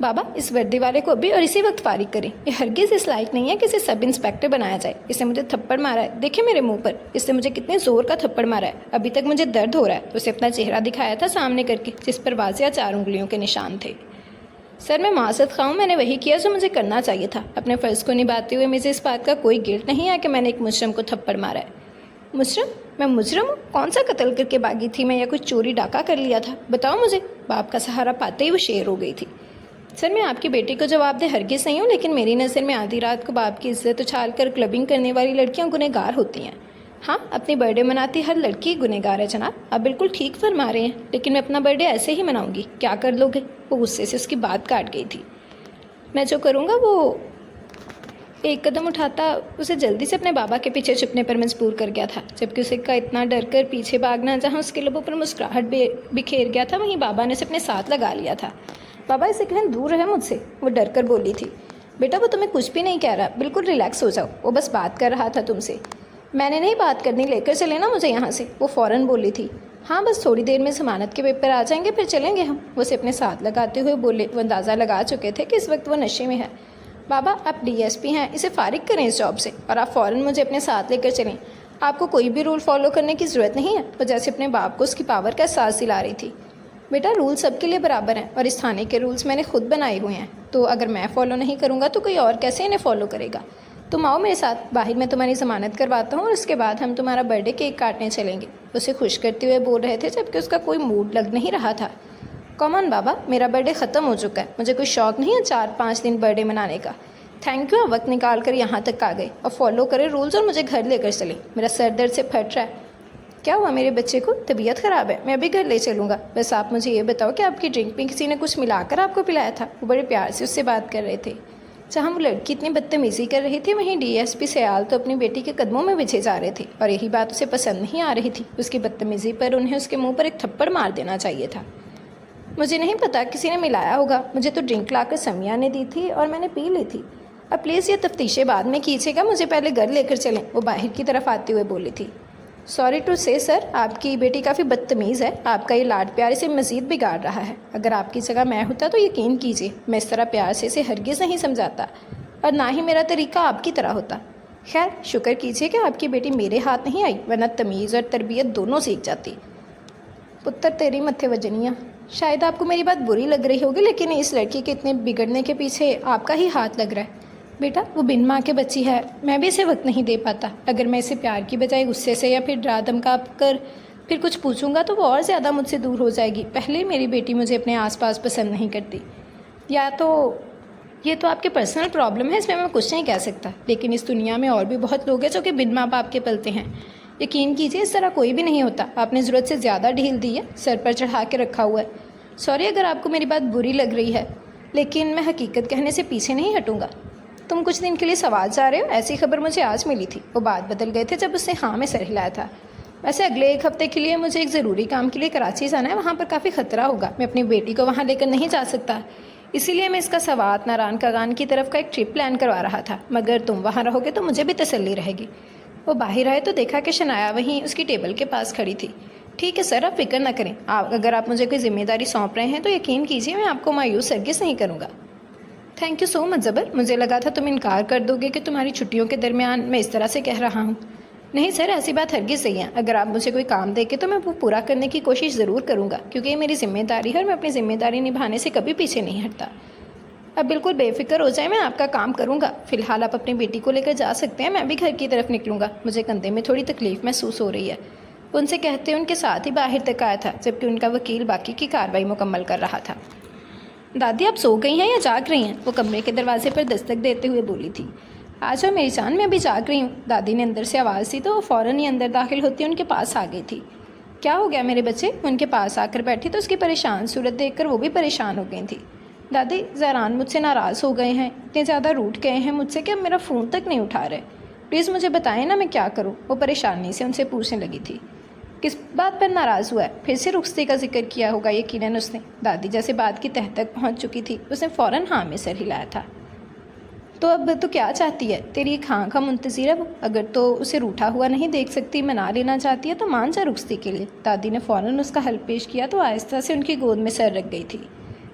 بابا اس وردی والے کو ابھی اور اسی وقت فارغ کریں، یہ ہرگز اس لائق نہیں ہے کہ اسے سب انسپیکٹر بنایا جائے۔ اس نے مجھے تھپڑ مارا ہے، دیکھیں میرے منہ پر، اس نے مجھے کتنے زور کا تھپڑ مارا ہے، ابھی تک مجھے درد ہو رہا ہے۔ اسے اپنا چہرہ دکھایا تھا سامنے کر کے، جس پر واضح 4 انگلیوں کے نشان تھے۔ سر میں معذرت خواہ ہوں، میں نے وہی کیا جو مجھے کرنا چاہیے تھا۔ اپنے فرض کو نبھاتے ہوئے مجھے اس بات کا کوئی گلٹ نہیں ہے کہ میں نے ایک مجرم کو تھپڑ مارا ہے۔ مجرم؟ میں مجرم ہوں؟ کون سا قتل کر کے بھاگی تھی میں، یا کچھ چوری ڈاکہ کر لیا تھا؟ بتاؤ مجھے۔ باپ کا سہارا پاتے ہی وہ شیر ہو گئی تھی۔ سر میں آپ کی بیٹی کو جواب دے ہرگز نہیں ہوں، لیکن میری نظر میں آدھی رات کو باپ کی عزت اچھال کر کلبنگ کرنے والی لڑکیاں گنہگار ہوتی ہیں۔ ہاں، اپنی برتھ ڈے مناتی ہر لڑکی گنہگار ہے جناب، آپ بالکل ٹھیک فرما رہے ہیں، لیکن میں اپنا برتھ ڈے ایسے ہی مناؤں گی، کیا کر لو گے؟ وہ غصے سے اس کی بات کاٹ گئی تھی۔ میں جو کروں گا وہ ایک قدم اٹھاتا اسے جلدی سے اپنے بابا کے پیچھے چھپنے پر مجبور کر گیا تھا، جبکہ اسے کا اتنا ڈر کر پیچھے بھاگنا جہاں اس کے لبوں پر مسکراہٹ بکھیر گیا تھا، وہیں بابا نے اسے اپنے ساتھ لگا لیا تھا۔ بابا اسے کہیں دور رہے مجھ سے، وہ ڈر کر بولی تھی۔ بیٹا وہ تمہیں کچھ بھی نہیں کہہ رہا، بالکل ریلیکس ہو جاؤ، وہ بس بات کر رہا تھا تم سے۔ میں نے نہیں بات کرنی، لے کر چلے نا مجھے یہاں سے، وہ فوراً بولی تھی۔ ہاں بس تھوڑی دیر میں ضمانت کے پیپر آ جائیں گے، پھر چلیں گے ہم، وہ اسے اپنے ساتھ لگاتے ہوئے بولے۔ وہ اندازہ لگا چکے تھے کہ اس وقت وہ نشے میں ہے۔ بابا آپ ڈی ایس پی ہیں، اسے فارغ کریں اس جاب سے، اور آپ فوراً مجھے اپنے ساتھ لے کر چلیں۔ آپ کو کوئی بھی رول فالو کرنے کی ضرورت نہیں ہے، وہ جیسے اپنے باپ کو اس کی پاور کا احساس دلا رہی تھی۔ بیٹا رول سب کے لیے برابر ہیں، اور اس تھانے کے رولز میں نے خود بنائے ہوئے ہیں، تو اگر میں فالو نہیں کروں گا تو کوئی اور کیسے انہیں فالو کرے گا؟ تم آؤ میرے ساتھ، باہر میں تمہاری ضمانت کرواتا ہوں، اور اس کے بعد ہم تمہارا برتھ ڈے کیک کاٹنے چلیں گے۔ اسے خوش کرتے ہوئے بول رہے تھے، جبکہ اس کا کوئی موڈ لگ نہیں رہا تھا۔ کامن بابا، میرا برتھ ڈے ختم ہو چکا ہے، مجھے کوئی شوق نہیں ہے 4-5 دن برتھ ڈے منانے کا۔ تھینک یو، وقت نکال کر یہاں تک آ گئے، اور فالو کرے رولز اور مجھے گھر لے کر چلیں، میرا سر درد سے پھٹ رہا ہے۔ کیا ہوا میرے بچے کو؟ طبیعت خراب ہے؟ میں ابھی گھر لے چلوں گا، بس آپ مجھے یہ بتاؤ کہ آپ کی ڈرنک میں کسی نے کچھ ملا کر آپ کو پلایا تھا؟ وہ بڑے پیار سے اس سے بات کر رہے تھے۔ جہاں وہ لڑکی اتنی بدتمیزی کر رہی تھی، وہیں ڈی ایس پی سیال تو اپنی بیٹی کے قدموں میں بچھے جا رہے تھے، اور یہی بات اسے پسند نہیں آ رہی تھی۔ اس کی بدتمیزی پر انہیں اس کے منہ پر ایک تھپڑ مار دینا چاہیے تھا۔ مجھے نہیں پتا، کسی نے ملایا ہوگا، مجھے تو ڈرنک لا کر سمیہ نے دی تھی اور میں نے پی لی تھی۔ اب پلیز یہ تفتیشیں بعد میں کیجیے گا، مجھے پہلے گھر لے کر چلیں، وہ باہر کی طرف آتے ہوئے بولی تھی۔ سوری ٹو سے سر، آپ کی بیٹی کافی بدتمیز ہے، آپ کا یہ لاڈ پیار اسے مزید بگاڑ رہا ہے۔ اگر آپ کی جگہ میں ہوتا تو یقین کیجیے میں اس طرح پیار سے اسے ہرگز نہیں سمجھاتا، اور نہ ہی میرا طریقہ آپ کی طرح ہوتا۔ خیر شکر کیجیے کہ آپ کی بیٹی میرے ہاتھ نہیں آئی، ورنہ تمیز اور تربیت دونوں سیکھ جاتی۔ پتر تیری متھے وجنیاں، شاید آپ کو میری بات بری لگ رہی ہوگی، لیکن اس لڑکی کے اتنے بگڑنے کے پیچھے آپ کا ہی ہاتھ لگ رہا ہے۔ بیٹا وہ بن ماں کے بچی ہے، میں بھی اسے وقت نہیں دے پاتا۔ اگر میں اسے پیار کی بجائے غصے سے یا پھر ڈرا دھمکا کر پھر کچھ پوچھوں گا تو وہ اور زیادہ مجھ سے دور ہو جائے گی۔ پہلے میری بیٹی مجھے اپنے آس پاس پسند نہیں کرتی۔ یا تو یہ تو آپ کے پرسنل پرابلم ہے، اس میں کچھ نہیں کہہ سکتا، لیکن اس دنیا میں اور بھی بہت لوگ ہیں جو کہ بن ماں باپ کے پلتے ہیں۔ یقین کیجیے اس طرح کوئی بھی نہیں ہوتا، آپ نے ضرورت سے زیادہ ڈھیل دی ہے، سر پر چڑھا کے رکھا ہوا ہے۔ سوری اگر آپ کو میری بات بری لگ رہی ہے، لیکن میں حقیقت کہنے سے پیچھے نہیں ہٹوں گا۔ تم کچھ دن کے لیے سوات جا رہے ہو؟ ایسی خبر مجھے آج ملی تھی۔ وہ بات بدل گئے تھے جب اس نے ہاں میں سر ہلایا تھا۔ ویسے اگلے 1 ہفتے کے لیے مجھے ایک ضروری کام کے لیے کراچی جانا ہے، وہاں پر کافی خطرہ ہوگا، میں اپنی بیٹی کو وہاں لے کر نہیں جا سکتا، اسی لیے میں اس کا سوات ناران کاغان کی طرف کا ایک ٹرپ پلان کروا رہا تھا، مگر تم وہاں رہو گے تو مجھے بھی تسلی رہے گی۔ وہ باہر آئے تو دیکھا کہ شنایا وہیں اس کی ٹیبل کے پاس کھڑی تھی۔ ٹھیک ہے سر، آپ فکر نہ کریں، اگر آپ مجھے کوئی ذمہ داری سونپ رہے ہیں تو یقین کیجیے میں آپ کو مایوس ہرگز نہیں کروں گا۔ تھینک یو سو مچ زبر، مجھے لگا تھا تم انکار کر دو گے کہ تمہاری چھٹیوں کے درمیان میں اس طرح سے کہہ رہا ہوں۔ نہیں سر، ایسی بات ہرگز نہیں ہے، اگر آپ مجھے کوئی کام دے کے تو میں وہ پورا کرنے کی کوشش ضرور کروں گا، کیونکہ یہ میری ذمہ داری ہے اور میں اپنی ذمہ داری نبھانے سے کبھی پیچھے نہیں ہٹتا۔ اب بالکل بے فکر ہو جائے، میں آپ کا کام کروں گا۔ فی الحال آپ اپنی بیٹی کو لے کر جا سکتے ہیں، میں بھی گھر کی طرف نکلوں گا، مجھے کندھے میں تھوڑی تکلیف محسوس ہو رہی ہے۔ ان سے کہتے ان کے ساتھ ہی باہر تک آیا تھا، جبکہ ان کا وکیل باقی کی کارروائی مکمل کر رہا تھا۔ دادی آپ سو گئی ہیں یا جاگ رہی ہیں؟ وہ کمرے کے دروازے پر دستک دیتے ہوئے بولی تھی۔ آ جاؤ میری جان، میں ابھی جاگ رہی ہوں۔ دادی نے اندر سے آواز دی تو وہ فوراً ہی اندر داخل ہوتی ان کے پاس آ گئی تھی۔ کیا ہو گیا میرے بچے؟ ان کے پاس آ کر بیٹھی تو اس کی پریشان صورت دیکھ کر وہ بھی پریشان ہو گئی تھی۔ دادی زہران مجھ سے ناراض ہو گئے ہیں، اتنے زیادہ روٹھ گئے ہیں مجھ سے کہ اب میرا فون تک نہیں اٹھا رہے، پلیز مجھے بتائیں نا میں کیا کروں؟ وہ پریشانی سے ان سے پوچھنے لگی تھی۔ کس بات پر ناراض ہوا ہے؟ پھر سے رخصتی کا ذکر کیا ہوگا یقیناً اس نے۔ دادی جیسے بات کی تہ تک پہنچ چکی تھی، اس نے فوراً ہاں میں سر ہلایا تھا۔ تو اب تو کیا چاہتی ہے؟ تیری ایک ہاں کا منتظر ہے وہ، اگر تو اسے روٹھا ہوا نہیں دیکھ سکتی، منا لینا چاہتی ہے تو مان جا رخصتی کے لیے۔ دادی نے فوراً اس کا حل پیش کیا تو آہستہ سے ان کی گود میں سر رکھ گئی تھی۔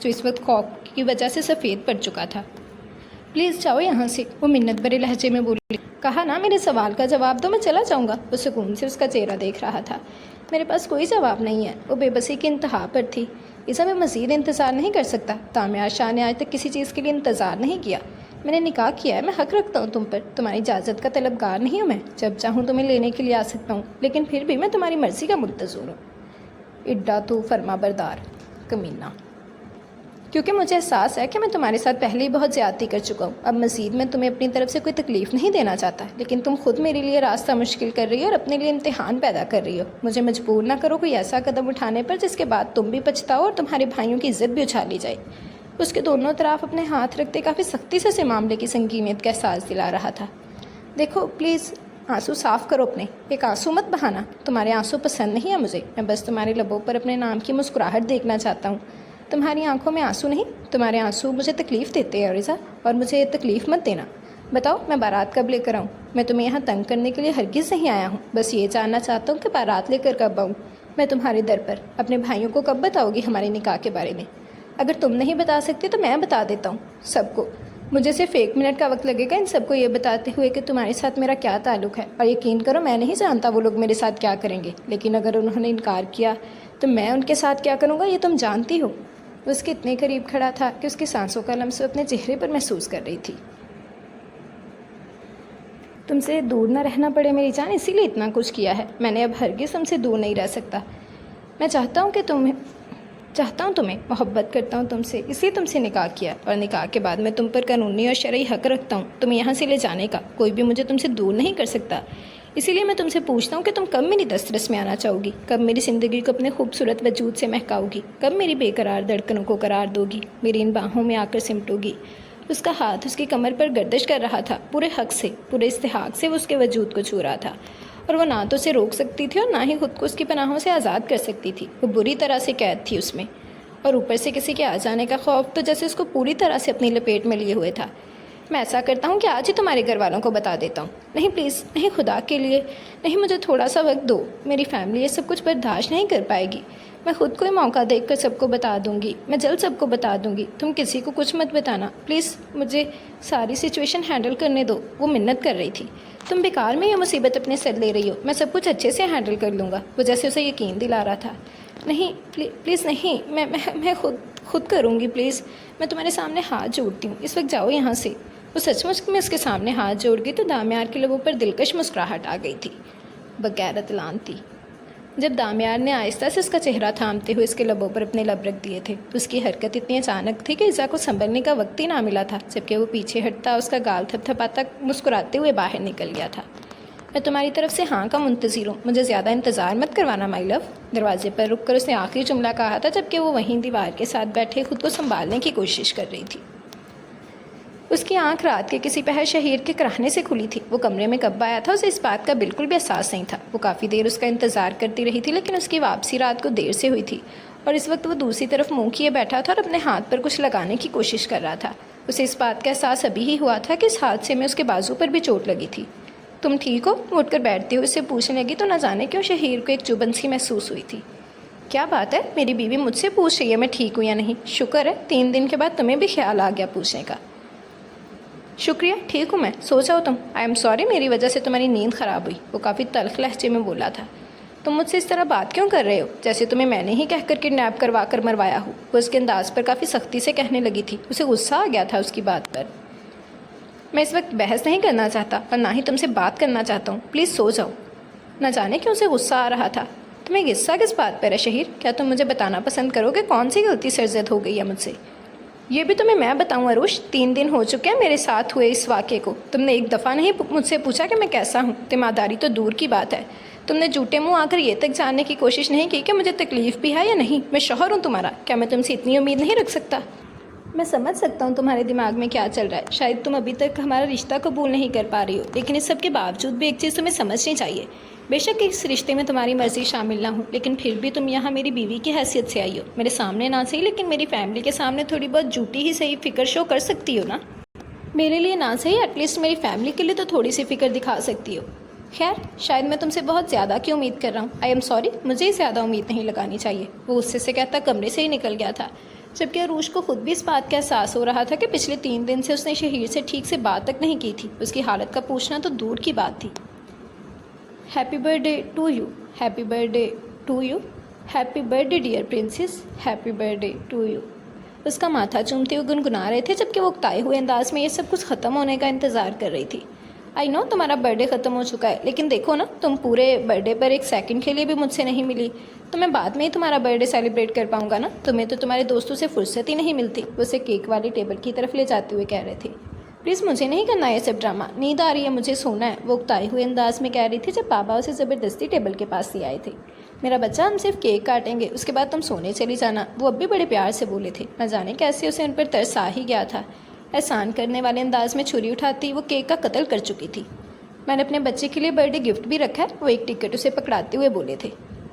جو اس وقت خوف کی وجہ سے سفید پڑ چکا تھا۔ پلیز جاؤ یہاں سے، وہ منت بھرے لہجے میں بولی۔ کہا نا میرے سوال کا جواب دو، میں چلا جاؤں گا۔ وہ سکون سے اس کا چہرہ دیکھ رہا تھا۔ میرے پاس کوئی جواب نہیں ہے۔ وہ بے بسی کی انتہا پر تھی۔ اسے میں مزید انتظار نہیں کر سکتا۔ دامیار شاہ نے آج تک کسی چیز کے لیے انتظار نہیں کیا۔ میں نے نکاح کیا ہے، میں حق رکھتا ہوں تم پر، تمہاری اجازت کا طلبگار نہیں ہوں میں۔ جب چاہوں تمہیں لینے کے لیے آ سکتا ہوں، لیکن پھر بھی میں تمہاری مرضی کا منتظر ہوں۔ اڈا تو فرما بردار کمینہ، کیونکہ مجھے احساس ہے کہ میں تمہارے ساتھ پہلے ہی بہت زیادتی کر چکا ہوں۔ اب مزید میں تمہیں اپنی طرف سے کوئی تکلیف نہیں دینا چاہتا، لیکن تم خود میرے لیے راستہ مشکل کر رہی ہو اور اپنے لیے امتحان پیدا کر رہی ہو۔ مجھے مجبور نہ کرو کوئی ایسا قدم اٹھانے پر جس کے بعد تم بھی پچھتاؤ اور تمہارے بھائیوں کی عزت بھی اچھالی جائے۔ اس کے دونوں طرف اپنے ہاتھ رکھتے کافی سختی سے اسے معاملے کی سنگینیت کا احساس دلا رہا تھا۔ دیکھو پلیز، آنسو صاف کرو اپنے، ایک آنسو مت بہانا۔ تمہارے آنسو پسند نہیں ہیں مجھے، میں بس تمہارے لبوں پر اپنے نام کی مسکراہٹ دیکھنا چاہتا ہوں۔ تمہاری آنکھوں میں آنسو نہیں، تمہارے آنسو مجھے تکلیف دیتے ہیں عریضہ، اور مجھے تکلیف مت دینا۔ بتاؤ میں بارات کب لے کر آؤں؟ میں تمہیں یہاں تنگ کرنے کے لیے ہرگز نہیں آیا ہوں، بس یہ جاننا چاہتا ہوں کہ بارات لے کر کب آؤں۔ میں تمہارے در پر اپنے بھائیوں کو کب بتاؤ گی ہمارے نکاح کے بارے میں؟ اگر تم نہیں بتا سکتے تو میں بتا دیتا ہوں سب کو۔ مجھے صرف 1 منٹ کا وقت لگے گا ان سب کو یہ بتاتے ہوئے کہ تمہارے ساتھ میرا کیا تعلق ہے، اور یقین کرو میں نہیں جانتا وہ لوگ میرے ساتھ کیا کریں گے، لیکن اگر انہوں نے انکار کیا تو میں ان کے ساتھ کیا کروں گا یہ تم جانتی ہو۔ وہ اس کے اتنے قریب کھڑا تھا کہ اس کی سانسوں کا لمس اپنے چہرے پر محسوس کر رہی تھی۔ تم سے دور نہ رہنا پڑے میری جان، اسی لیے اتنا کچھ کیا ہے۔ میں نے اب ہرگز تم سے دور نہیں رہ سکتا۔ میں چاہتا ہوں تمہیں محبت کرتا ہوں تم سے، اس لیے تم سے نکاح کیا، اور نکاح کے بعد میں تم پر قانونی اور شرعی حق رکھتا ہوں تمہیں یہاں سے لے جانے کا۔ کوئی بھی مجھے تم سے دور نہیں کر سکتا۔ اسی لیے میں تم سے پوچھتا ہوں کہ تم کب میری دسترس میں آنا چاہو گی، کب میری زندگی کو اپنے خوبصورت وجود سے مہکاؤ گی، کب میری بے قرار دھڑکنوں کو قرار دو گی، میری ان باہوں میں آ کر سمٹو گی۔ اس کا ہاتھ اس کی کمر پر گردش کر رہا تھا، پورے حق سے، پورے استحقاق سے وہ اس کے وجود کو چھو رہا تھا، اور وہ نہ تو اسے روک سکتی تھی اور نہ ہی خود کو اس کی پناہوں سے آزاد کر سکتی تھی۔ وہ بری طرح سے قید تھی اس میں، اور اوپر سے کسی کے آ جانے کا خوف تو جیسے اس کو پوری طرح سے اپنی لپیٹ میں لیے ہوئے تھا۔ میں ایسا کرتا ہوں کہ آج ہی تمہارے گھر والوں کو بتا دیتا ہوں۔ نہیں پلیز، نہیں، خدا کے لیے نہیں، مجھے تھوڑا سا وقت دو۔ میری فیملی یہ سب کچھ برداشت نہیں کر پائے گی۔ میں خود کوئی موقع دیکھ کر سب کو بتا دوں گی، میں جلد سب کو بتا دوں گی۔ تم کسی کو کچھ مت بتانا پلیز، مجھے ساری سچویشن ہینڈل کرنے دو۔ وہ منت کر رہی تھی۔ تم بیکار میں یہ مصیبت اپنے سر لے رہی ہو، میں سب کچھ اچھے سے ہینڈل کر لوں گا۔ وہ جیسے اسے یقین دلا رہا تھا۔ نہیں پلیز نہیں، میں خود کروں گی پلیز، میں تمہارے سامنے ہاتھ جوڑتی ہوں، اس وقت جاؤ یہاں سے۔ وہ سچ مچ میں اس کے سامنے ہاتھ جوڑ گئی تو دامیار کے لبوں پر دلکش مسکراہٹ آ گئی تھی۔ بغیرت اعلان تھی۔ جب دامیار نے آہستہ سے اس کا چہرہ تھامتے ہوئے اس کے لبوں پر اپنے لب رکھ دیے تھے تو اس کی حرکت اتنی اچانک تھی کہ ایزا کو سنبھلنے کا وقت ہی نہ ملا تھا، جبکہ وہ پیچھے ہٹتا اس کا گال تھپ تھپاتا مسکراتے ہوئے باہر نکل گیا تھا۔ میں تمہاری طرف سے ہاں کا منتظر ہوں، مجھے زیادہ انتظار مت کروانا مائی لو۔ دروازے پر رک کر اس نے آخری جملہ کہا تھا جبکہ وہ وہیں دیوار کے ساتھ بیٹھے خود کو سنبھالنے کی کوشش کر رہی تھی۔ اس کی آنکھ رات کے کسی پہر شہیر کے کراہنے سے کھلی تھی۔ وہ کمرے میں کب آیا تھا اسے اس بات کا بالکل بھی احساس نہیں تھا۔ وہ کافی دیر اس کا انتظار کرتی رہی تھی، لیکن اس کی واپسی رات کو دیر سے ہوئی تھی، اور اس وقت وہ دوسری طرف منہ کیے بیٹھا تھا اور اپنے ہاتھ پر کچھ لگانے کی کوشش کر رہا تھا۔ اسے اس بات کا احساس ابھی ہی ہوا تھا کہ اس حادثے میں اس کے بازو پر بھی چوٹ لگی تھی۔ تم ٹھیک ہو؟ وہ اٹھ کر بیٹھتے ہوئے اس سے پوچھنے لگی تو نہ جانے کیوں شہیر کو ایک چبھن سی محسوس ہوئی تھی۔ کیا بات ہے، میری بیوی مجھ سے پوچھ رہی ہے میں ٹھیک ہوں یا نہیں؟ شکر ہے 3 دن کے بعد تمہیں بھی خیال آ گیا پوچھنے کا۔ شکریہ، ٹھیک ہوں میں، سو جاؤ تم۔ آئی ایم سوری، میری وجہ سے تمہاری نیند خراب ہوئی۔ وہ کافی تلخ لہجے میں بولا تھا۔ تم مجھ سے اس طرح بات کیوں کر رہے ہو، جیسے تمہیں میں نے ہی کہہ کر کڈنیپ کروا کر مروایا ہو؟ وہ اس کے انداز پر کافی سختی سے کہنے لگی تھی۔ اسے غصہ آ گیا تھا اس کی بات پر۔ میں اس وقت بحث نہیں کرنا چاہتا اور نہ ہی تم سے بات کرنا چاہتا ہوں، پلیز سو جاؤ۔ نہ جانے کیوں اسے غصہ آ رہا تھا۔ تمہیں غصہ کس بات پر ہے شہیر؟ کیا تم مجھے بتانا پسند کرو کہ کون سی غلطی سرزد ہو گئی ہے مجھ سے؟ یہ بھی تمہیں میں بتاؤں عروش، 3 دن ہو چکے ہیں میرے ساتھ ہوئے اس واقعے کو۔ تم نے ایک دفعہ نہیں مجھ سے پوچھا کہ میں کیسا ہوں۔ تیمارداری تو دور کی بات ہے، تم نے جھوٹے منہ آ کر یہ تک جاننے کی کوشش نہیں کی کہ مجھے تکلیف بھی ہے یا نہیں۔ میں شوہر ہوں تمہارا، کیا میں تم سے اتنی امید نہیں رکھ سکتا؟ میں سمجھ سکتا ہوں تمہارے دماغ میں کیا چل رہا ہے، شاید تم ابھی تک ہمارا رشتہ قبول نہیں کر پا رہی ہو، لیکن اس سب کے باوجود بھی ایک چیز تمہیں سمجھنی چاہیے۔ بے شک اس رشتے میں تمہاری مرضی شامل نہ ہو، لیکن پھر بھی تم یہاں میری بیوی کی حیثیت سے آئی ہو۔ میرے سامنے نہ صحیح لیکن میری فیملی کے سامنے تھوڑی بہت جھوٹی ہی صحیح فکر شو کر سکتی ہو نا۔ میرے لیے نہ صحیح ایٹ لیسٹ میری فیملی کے لیے تو تھوڑی سی فکر دکھا سکتی ہو۔ خیر شاید میں تم سے بہت زیادہ کی امید کر رہا ہوں. آئی ایم سوری، مجھے زیادہ امید نہیں لگانی چاہیے. وہ غصے سے کہتا کمرے سے ہی نکل گیا تھا، جبکہ عروج کو خود بھی اس بات کا احساس ہو رہا تھا کہ پچھلے 3 دن سے اس نے شہیر سے ٹھیک سے بات تک نہیں کی تھی. اس کی حالت کا پوچھنا تو دور کی بات تھی. Happy birthday to you, happy birthday to you, happy birthday dear princess, happy birthday to you. اس کا ماتھا چومتے ہوئے گنگنا رہے تھے، جبکہ وہ اکتائے ہوئے انداز میں یہ سب کچھ ختم ہونے کا انتظار کر رہی تھی. آئی نو تمہارا برتھ ڈے ختم ہو چکا ہے، لیکن دیکھو نا، تم پورے برتھ ڈے پر 1 سیکنڈ کے لیے بھی مجھ سے نہیں ملی، تو میں بعد میں ہی تمہارا برتھ ڈے سیلیبریٹ کر پاؤں گا نا. تمہیں تو تمہارے دوستوں سے فرصت ہی نہیں ملتی. وہ اسے کیک والی ٹیبل کی طرف لے جاتے ہوئے کہہ رہے تھے. پلیز مجھے نہیں کرنا یہ سب ڈرامہ، نیند آ رہی ہے، مجھے سونا ہے. وہ اکتائے ہوئے انداز میں کہہ رہی تھی، جب بابا اسے زبردستی ٹیبل کے پاس لے آئے تھے. میرا بچہ، ہم صرف کیک کاٹیں گے، اس کے بعد تم سونے چلی جانا. وہ اب بھی بڑے پیار سے بولے تھے. نہ جانے کیسے اسے ان پر ترس آ ہی گیا تھا. احسان کرنے والے انداز میں چھری اٹھاتی وہ کیک کا قتل کر چکی تھی. میں نے اپنے بچے کے لیے برتھ ڈے گفٹ بھی رکھا ہے. وہ ایک ٹکٹ اسے پکڑاتے ہوئے بولے تھے.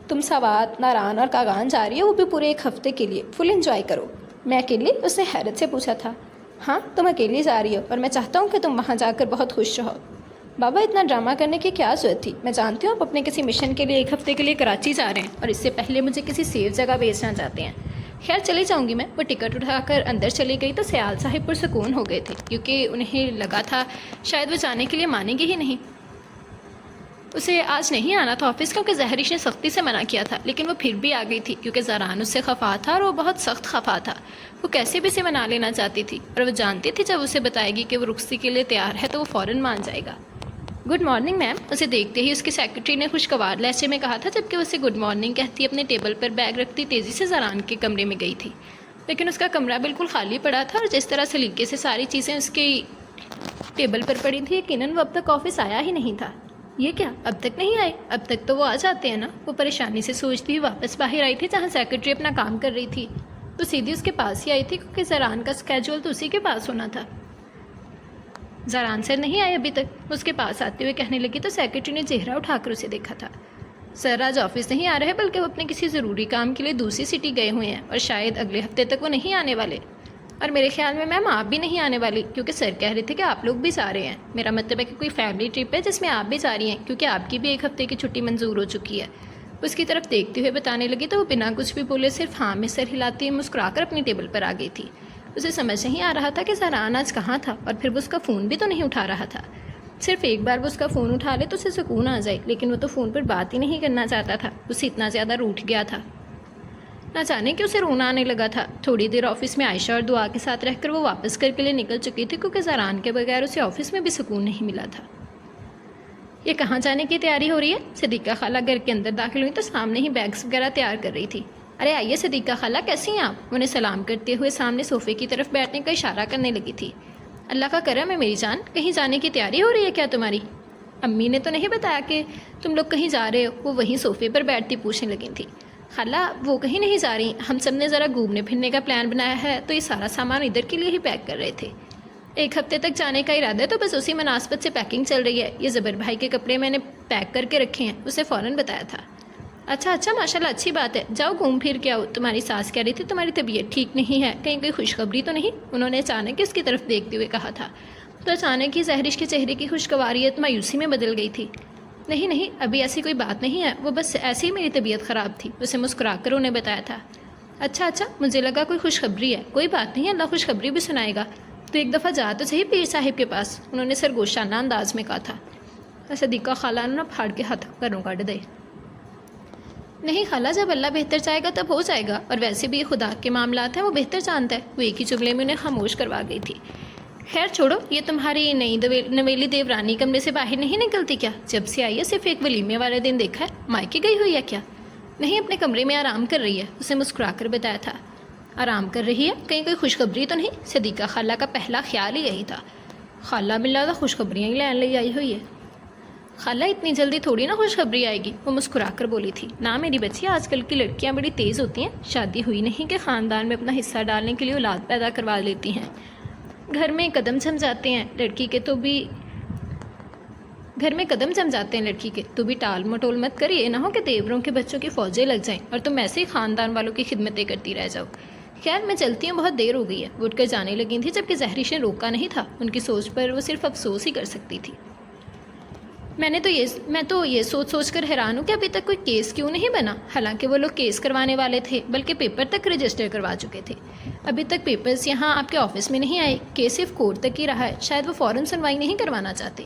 تم سوات، ناران اور کاغان جا رہی ہے، وہ بھی پورے 1 ہفتے کے لیے. فل انجوائے کرو. میں اکیلی؟ اس نے حیرت سے پوچھا تھا. ہاں تم اکیلی جا رہی ہو، اور میں چاہتا ہوں کہ تم وہاں جا کر بہت خوش رہو. بابا اتنا ڈرامہ کرنے کی کیا ضرورت تھی؟ میں جانتی ہوں آپ اپنے کسی مشن کے لیے 1 ہفتے کے لیے کراچی جا رہے ہیں، اور اس سے پہلے مجھے کسی سیف جگہ بھیجنا چاہتے ہیں. خیر چلی جاؤں گی میں. وہ ٹکٹ اٹھا کر اندر چلی گئی تو سیال صاحب پرسکون ہو گئے تھے، کیونکہ انہیں لگا تھا شاید وہ جانے کے لیے مانیں گے ہی نہیں. اسے آج نہیں آنا تھا آفس، کیونکہ زہریش نے سختی سے منع کیا تھا، لیکن وہ پھر بھی آ گئی تھی کیونکہ زران اس سے خفا تھا، اور وہ بہت سخت خفا تھا. وہ کیسے بھی اسے منا لینا چاہتی تھی، اور وہ جانتی تھی جب اسے بتائے گی کہ وہ رخصتی کے لیے تیار ہے تو وہ فوراً مان جائے گا. Good morning ma'am. اسے دیکھتے ہی اس کی سیکرٹری نے خوشگوار لہجے میں کہا تھا، جبکہ وہ اسے گڈ مارننگ کہتی اپنے ٹیبل پر بیگ رکھتی تیزی سے زران کے کمرے میں گئی تھی. لیکن اس کا کمرہ بالکل خالی پڑا تھا، اور جس طرح سلیقے سے ساری چیزیں اس کی ٹیبل پر پڑی تھی، یقیناً وہ اب تک آفس آیا ہی نہیں تھا. یہ کیا، اب تک نہیں آئے؟ اب تک تو وہ آ جاتے ہیں نا. وہ پریشانی سے سوچتی ہوئی واپس باہر آئی تھی جہاں سیکرٹری اپنا کام کر رہی تھی. تو سیدھی اس کے پاس ہی آئی تھی، کیونکہ زران کا اسکیجول تو اسی کے پاس ہونا تھا. زران سر نہیں آئے ابھی تک. اس کے پاس آتے ہوئے کہنے لگی تو سیکرٹری نے چہرہ اٹھا کر اسے دیکھا تھا. سر آج آفس نہیں آ رہے، بلکہ وہ اپنے کسی ضروری کام کے لیے دوسری سٹی گئے ہوئے ہیں، اور شاید اگلے ہفتے تک وہ نہیں آنے والے. اور میرے خیال میں میم آپ بھی نہیں آنے والی، کیونکہ سر کہہ رہے تھے کہ آپ لوگ بھی جا رہے ہیں. میرا مطلب ہے کہ کوئی فیملی ٹرپ ہے جس میں آپ بھی جا رہی ہیں، کیونکہ آپ کی بھی 1 ہفتے کی چھٹی منظور ہو چکی ہے. اس کی طرف دیکھتے ہوئے بتانے لگی تو وہ بنا کچھ بھی بولے صرف ہاں میں سر ہلاتی ہوئی مسکرا کر اپنی ٹیبل پر آ گئی تھی. اسے سمجھ نہیں آ رہا تھا کہ زران آج کہاں تھا، اور پھر وہ اس کا فون بھی تو نہیں اٹھا رہا تھا. صرف ایک بار وہ اس کا فون اٹھا لے تو اسے سکون آ جائے، لیکن وہ تو فون پر بات ہی نہیں کرنا چاہتا تھا. اسے اتنا زیادہ روٹھ گیا تھا، نہ جانے کہ اسے رونا آنے لگا تھا. تھوڑی دیر آفس میں عائشہ اور دعا کے ساتھ رہ کر وہ واپس گھر کے لیے نکل چکی تھی، کیونکہ زران کے بغیر اسے آفس میں بھی سکون نہیں ملا تھا. یہ کہاں جانے کی تیاری ہو رہی ہے؟ صدیقہ خالہ گھر کے اندر داخل ہوئی تو سامنے ہی بیگس وغیرہ تیار کر رہی تھی. ارے آئیے صدیقہ خالہ، کیسی ہیں آپ؟ انہیں سلام کرتے ہوئے سامنے صوفے کی طرف بیٹھنے کا اشارہ کرنے لگی تھی. اللہ کا کرم ہے میری جان، کہیں جانے کی تیاری ہو رہی ہے کیا تمہاری؟ امی نے تو نہیں بتایا کہ تم لوگ کہیں جا رہے ہو؟ وہ وہیں صوفے پر بیٹھتی پوچھنے لگی تھی. خالہ وہ کہیں نہیں جا رہی، ہم سب نے ذرا گھومنے پھرنے کا پلان بنایا ہے، تو یہ سارا سامان ادھر کے لیے ہی پیک کر رہے تھے. 1 ہفتے تک جانے کا ارادہ ہے، تو بس اسی مناسبت سے پیکنگ چل رہی ہے. یہ زبر بھائی کے کپڑے میں نے پیک کر کے رکھے ہیں، اسے فوراً بتایا تھا. اچھا ماشاءاللہ، اچھی بات ہے، جاؤ گھوم پھر کے آؤ. تمہاری ساس کہہ رہی تھی تمہاری طبیعت ٹھیک نہیں ہے، کہیں کوئی خوشخبری تو نہیں؟ انہوں نے اچانک اس کی طرف دیکھتے ہوئے کہا تھا. تو اچانک ہی زہرش کے چہرے کی خوشگواریت مایوسی میں بدل گئی تھی. نہیں، ابھی ایسی کوئی بات نہیں ہے، وہ بس ایسی ہی میری طبیعت خراب تھی. اسے مسکرا کر انہیں بتایا تھا. اچھا مجھے لگا کوئی خوشخبری ہے. کوئی بات نہیں، اللہ خوشخبری بھی سنائے گا. تو ایک دفعہ جا تو صحیح پیر صاحب کے پاس، انہوں نے سرگوشانہ انداز میں کہا تھا. صدیقہ خالہ نے پھاڑ کے ہاتھ گھروں کاٹ دے. نہیں خالہ، جب اللہ بہتر چاہے گا تب ہو جائے گا، اور ویسے بھی یہ خدا کے معاملات ہیں، وہ بہتر جانتا ہے. وہ ایک ہی جملے میں انہیں خاموش کروا گئی تھی. خیر چھوڑو، یہ تمہاری نئی نویلی دیورانی کمرے سے باہر نہیں نکلتی کیا؟ جب سے آئی ہے صرف ایک ولیمے والے دن دیکھا ہے. مائکے گئی ہوئی ہے کیا؟ نہیں، اپنے کمرے میں آرام کر رہی ہے، اسے مسکرا کر بتایا تھا. آرام کر رہی ہے؟ کہیں کوئی خوشخبری تو نہیں؟ صدیقہ خالہ کا پہلا خیال ہی یہی تھا. خالہ ملا تو خوشخبریاں ہی لین لے آئی ہوئی ہے. خالہ اتنی جلدی تھوڑی نا خوشخبری آئے گی، وہ مسکرا کر بولی تھی. نہ میری بچی، آج کل کی لڑکیاں بڑی تیز ہوتی ہیں. شادی ہوئی نہیں کہ خاندان میں اپنا حصہ ڈالنے کے لیے اولاد پیدا کروا لیتی ہیں. گھر میں قدم جم جاتے ہیں لڑکی کے، تو بھی ٹال مٹول مت کریے، نہ ہو کہ دیوروں کے بچوں کی فوجیں لگ جائیں اور تم ایسے ہی خاندان والوں کی خدمتیں کرتی رہ جاؤ. خیر میں چلتی ہوں، بہت دیر ہو گئی ہے. وہ اٹھ کر جانے لگی تھی، جبکہ زہریش نے روکا نہیں تھا. ان کی سوچ پر وہ صرف افسوس ہی کر سکتی تھی. میں تو یہ سوچ کر حیران ہوں کہ ابھی تک کوئی کیس کیوں نہیں بنا، حالانکہ وہ لوگ کیس کروانے والے تھے، بلکہ پیپر تک رجسٹر کروا چکے تھے۔ ابھی تک پیپرز یہاں آپ کے آفس میں نہیں آئے، کیس صرف کورٹ تک ہی رہا ہے۔ شاید وہ فوراً سنوائی نہیں کروانا چاہتے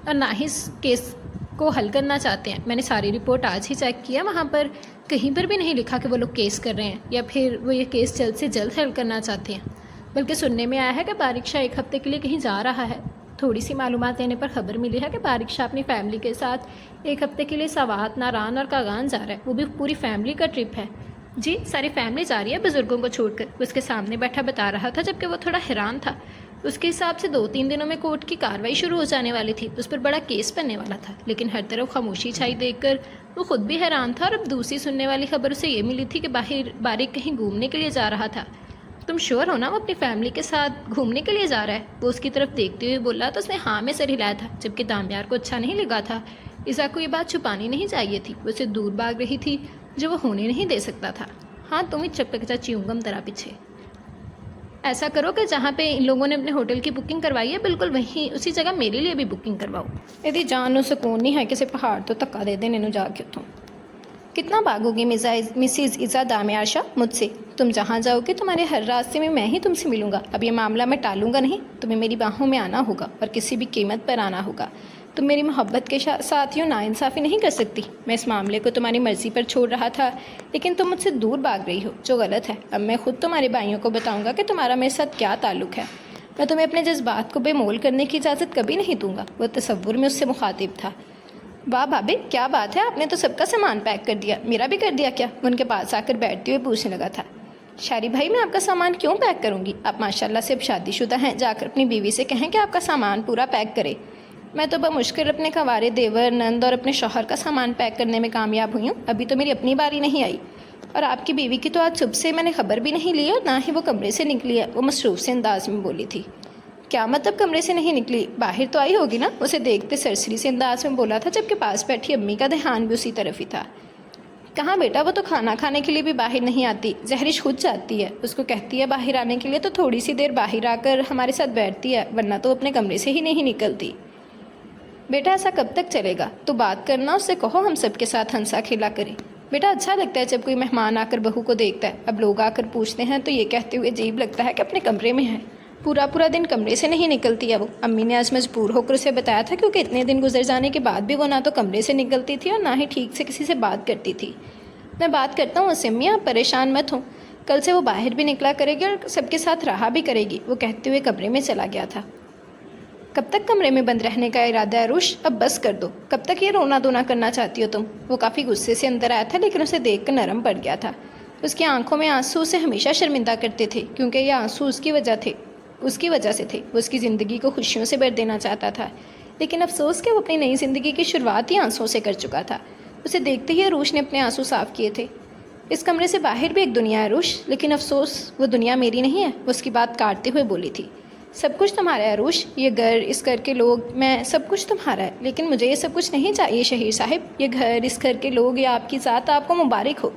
اور نہ ہی اس کیس کو حل کرنا چاہتے ہیں۔ میں نے ساری رپورٹ آج ہی چیک کیا، وہاں پر کہیں پر بھی نہیں لکھا کہ وہ لوگ کیس کر رہے ہیں یا پھر وہ یہ کیس جلد سے جلد حل کرنا چاہتے ہیں، بلکہ سننے میں آیا ہے کہ بارک شاہ 1 ہفتے کے لیے کہیں جا رہا ہے۔ تھوڑی سی معلومات لینے پر خبر ملی ہے کہ بارک شاہ اپنی فیملی کے ساتھ 1 ہفتے کے لیے سوات، ناران اور کاغان جا رہا ہے، وہ بھی پوری فیملی کا ٹرپ ہے۔ جی، ساری فیملی جا رہی ہے بزرگوں کو چھوڑ کر، اس کے سامنے بیٹھا بتا رہا تھا، جبکہ وہ تھوڑا حیران تھا۔ اس کے حساب سے 2-3 دنوں میں کورٹ کی کارروائی شروع ہو جانے والی تھی، اس پر بڑا کیس بننے والا تھا، لیکن ہر طرف خاموشی چھائی دیکھ کر وہ خود بھی حیران تھا۔ اور اب دوسری سننے والی خبر اسے یہ ملی تھی کہ بارک کہیں گھومنے کے لیے جا رہا تھا۔ تم شور ہو نا وہ اپنی فیملی کے ساتھ گھومنے کے لیے جا رہا ہے؟ وہ اس کی طرف دیکھتے ہوئے بولا تو اس نے ہاں میں سر ہلایا تھا، جبکہ دامیار کو اچھا نہیں لگا تھا۔ ایزا کو یہ بات چھپانی نہیں چاہیے تھی، وہ اسے دور بھاگ رہی تھی جو وہ ہونے نہیں دے سکتا تھا۔ ہاں، تم ہی چپکتا چیونگم ترا پیچھے۔ ایسا کرو کہ جہاں پہ ان لوگوں نے اپنے ہوٹل کی بکنگ کروائی ہے، بالکل وہیں اسی جگہ میرے لیے بھی بکنگ کرواؤ۔ یدی جان نو سکون نہیں ہے کسی پہاڑ تو تکا دے دینے نو جا کے اتوں۔ کتنا بھاگو گی مسز ایزا دامیار شاہ مجھ سے؟ تم جہاں جاؤ گے تمہارے ہر راستے میں ہی تم سے ملوں گا۔ اب یہ معاملہ میں ٹالوں گا نہیں، تمہیں میری باہوں میں آنا ہوگا اور کسی بھی قیمت پر آنا ہوگا۔ تم میری محبت کے ساتھ یوں ناانصافی نہیں کر سکتی۔ میں اس معاملے کو تمہاری مرضی پر چھوڑ رہا تھا، لیکن تم مجھ سے دور بھاگ رہی ہو، جو غلط ہے۔ اب میں خود تمہارے بھائیوں کو بتاؤں گا کہ تمہارا میرے ساتھ کیا تعلق ہے۔ میں تمہیں اپنے جذبات کو بے مول کرنے کی اجازت کبھی نہیں دوں گا۔ وہ تصور میں اس سے مخاطب تھا۔ واہ بھابھی، کیا بات ہے، آپ نے تو سب کا سامان پیک کر دیا، میرا بھی کر دیا کیا؟ ان کے پاس آ کر بیٹھتے ہوئے پوچھنے لگا تھا۔ شاری بھائی، میں آپ کا سامان کیوں پیک کروں گی؟ آپ ماشاءاللہ سے اب شادی شدہ ہیں، جا کر اپنی بیوی سے کہیں کہ آپ کا سامان پورا پیک کرے۔ میں تو بمشکل اپنے کنوارے دیور، نند اور اپنے شوہر کا سامان پیک کرنے میں کامیاب ہوئی ہوں، ابھی تو میری اپنی باری نہیں آئی۔ اور آپ کی بیوی کی تو آج صبح سے میں نے خبر بھی نہیں لی اور نہ ہی وہ کمرے سے نکلی ہے، وہ مصروف سے انداز میں بولی تھی۔ کیا مطلب کمرے سے نہیں نکلی؟ باہر تو آئی ہوگی نا؟ اسے دیکھتے سرسری سے انداز میں بولا تھا، جبکہ پاس بیٹھی امی کا دھیان بھی اسی طرف ہی تھا۔ کہاں بیٹا، وہ تو کھانا کھانے کے لیے بھی باہر نہیں آتی، زہرش خود جاتی ہے، اس کو کہتی ہے باہر آنے کے لیے تو تھوڑی سی دیر باہر آ کر ہمارے ساتھ بیٹھتی ہے، ورنہ تو اپنے کمرے سے ہی نہیں نکلتی۔ بیٹا ایسا کب تک چلے گا؟ تو بات کرنا، اس سے کہو ہم سب کے ساتھ ہنسا کھیلا کرے۔ بیٹا اچھا لگتا ہے جب کوئی مہمان آ کر بہو کو دیکھتا ہے، اب لوگ آ کر پوچھتے ہیں تو یہ کہتے ہوئے عجیب لگتا ہے کہ اپنے کمرے میں ہے، پورا دن کمرے سے نہیں نکلتی ہے وہ۔ امی نے آج مجبور ہو کر اسے بتایا تھا، کیونکہ اتنے دن گزر جانے کے بعد بھی وہ نہ تو کمرے سے نکلتی تھی اور نہ ہی ٹھیک سے کسی سے بات کرتی تھی۔ میں بات کرتا ہوں اسے امی، آپ پریشان مت ہوں، کل سے وہ باہر بھی نکلا کرے گی اور سب کے ساتھ رہا بھی کرے گی، وہ کہتے ہوئے کمرے میں چلا گیا تھا۔ کب تک کمرے میں بند رہنے کا ارادہ ہے عروش؟ اب بس کر دو، کب تک یہ رونا دھونا کرنا چاہتی ہو تم؟ وہ کافی غصے سے اندر آیا تھا، لیکن اسے دیکھ کر نرم پڑ گیا تھا۔ اس کی آنکھوں میں آنسو اسے ہمیشہ شرمندہ کرتے تھے، کیونکہ یہ آنسو اس کی وجہ سے تھے۔ وہ اس کی زندگی کو خوشیوں سے بھر دینا چاہتا تھا، لیکن افسوس کہ وہ اپنی نئی زندگی کی شروعات ہی آنسوں سے کر چکا تھا۔ اسے دیکھتے ہی عروش نے اپنے آنسو صاف کیے تھے۔ اس کمرے سے باہر بھی ایک دنیا ہے عروش، لیکن افسوس وہ دنیا میری نہیں ہے، وہ اس کی بات کاٹتے ہوئے بولی تھی۔ سب کچھ تمہارا ہے عروش، یہ گھر، اس گھر کے لوگ، میں، سب کچھ تمہارا ہے، لیکن مجھے یہ سب کچھ نہیں چاہیے شہیر صاحب۔ یہ گھر، اس گھر کے لوگ یا آپ کی ذات آپ کو مبارک ہو۔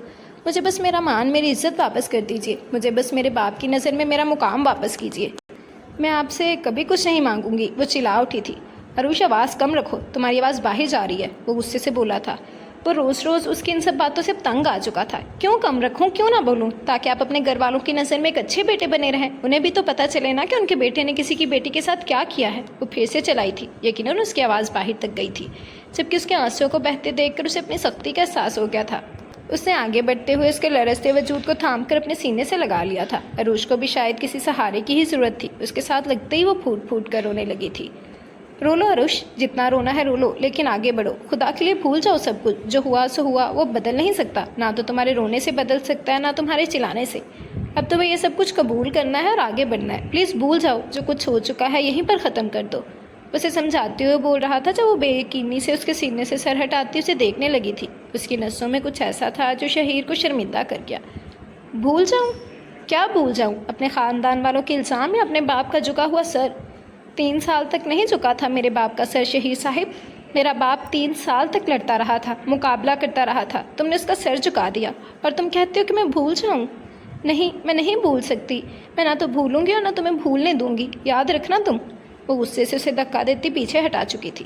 مجھے بس میرا مان، میری عزت واپس کر دیجیے، مجھے بس میرے باپ کی نظر میں میرا مقام واپس کیجیے۔ میں آپ سے کبھی کچھ نہیں مانگوں گی، وہ چلا اٹھی تھی۔ عروش آواز کم رکھو، تمہاری آواز باہر جا رہی ہے، وہ غصے سے بولا تھا۔ وہ روز اس کی ان سب باتوں سے تنگ آ چکا تھا۔ کیوں کم رکھوں، کیوں نہ بولوں، تاکہ آپ اپنے گھر والوں کی نظر میں ایک اچھے بیٹے بنے رہیں، انہیں بھی تو پتہ چلے نا کہ ان کے بیٹے نے کسی کی بیٹی کے ساتھ کیا کیا ہے۔ وہ پھر سے چلائی تھی، یقیناً اس کی آواز باہر تک گئی تھی، جبکہ اس کے آنسوؤں کو بہتے دیکھ کر اسے اپنی سختی کا احساس ہو گیا تھا۔ اس نے آگے بڑھتے ہوئے اس کے لرزتے وجود کو تھام کر اپنے سینے سے لگا لیا تھا۔ عروش کو بھی شاید کسی سہارے کی ہی ضرورت تھی، اس کے ساتھ لگتے ہی وہ پھوٹ پھوٹ کر رونے لگی تھی۔ رو لو عروش، جتنا رونا ہے رو لو، لیکن آگے بڑھو، خدا کے لیے بھول جاؤ سب کچھ، جو ہوا سو ہوا، وہ بدل نہیں سکتا، نہ تو تمہارے رونے سے بدل سکتا ہے، نہ تمہارے چلانے سے۔ اب تمہیں یہ سب کچھ قبول کرنا ہے اور آگے بڑھنا ہے، پلیز بھول جاؤ، جو کچھ ہو چکا ہے یہیں پر ختم کر دو۔ اسے سمجھاتے ہوئے بول رہا تھا، جب وہ بے یقینی سے اس کے سینے سے سر ہٹاتی اسے دیکھنے لگی تھی۔ اس کی نسوں میں کچھ ایسا تھا جو شہیر کو شرمندہ کر گیا۔ بھول جاؤں؟ کیا بھول جاؤں؟ اپنے خاندان والوں کے الزام یا اپنے باپ کا جھکا ہوا سر؟ 3 سال تک نہیں جھکا تھا میرے باپ کا سر شہیر صاحب، میرا باپ 3 سال تک لڑتا رہا تھا، مقابلہ کرتا رہا تھا، تم نے اس کا سر جھکا دیا، اور تم کہتے ہو کہ میں بھول جاؤں؟ نہیں، میں نہیں بھول سکتی، میں نہ تو بھولوں گی اور نہ تمہیں بھولنے دوں گی، یاد رکھنا تم۔ وہ غصے سے اسے دھکا دیتی پیچھے ہٹا چکی تھی۔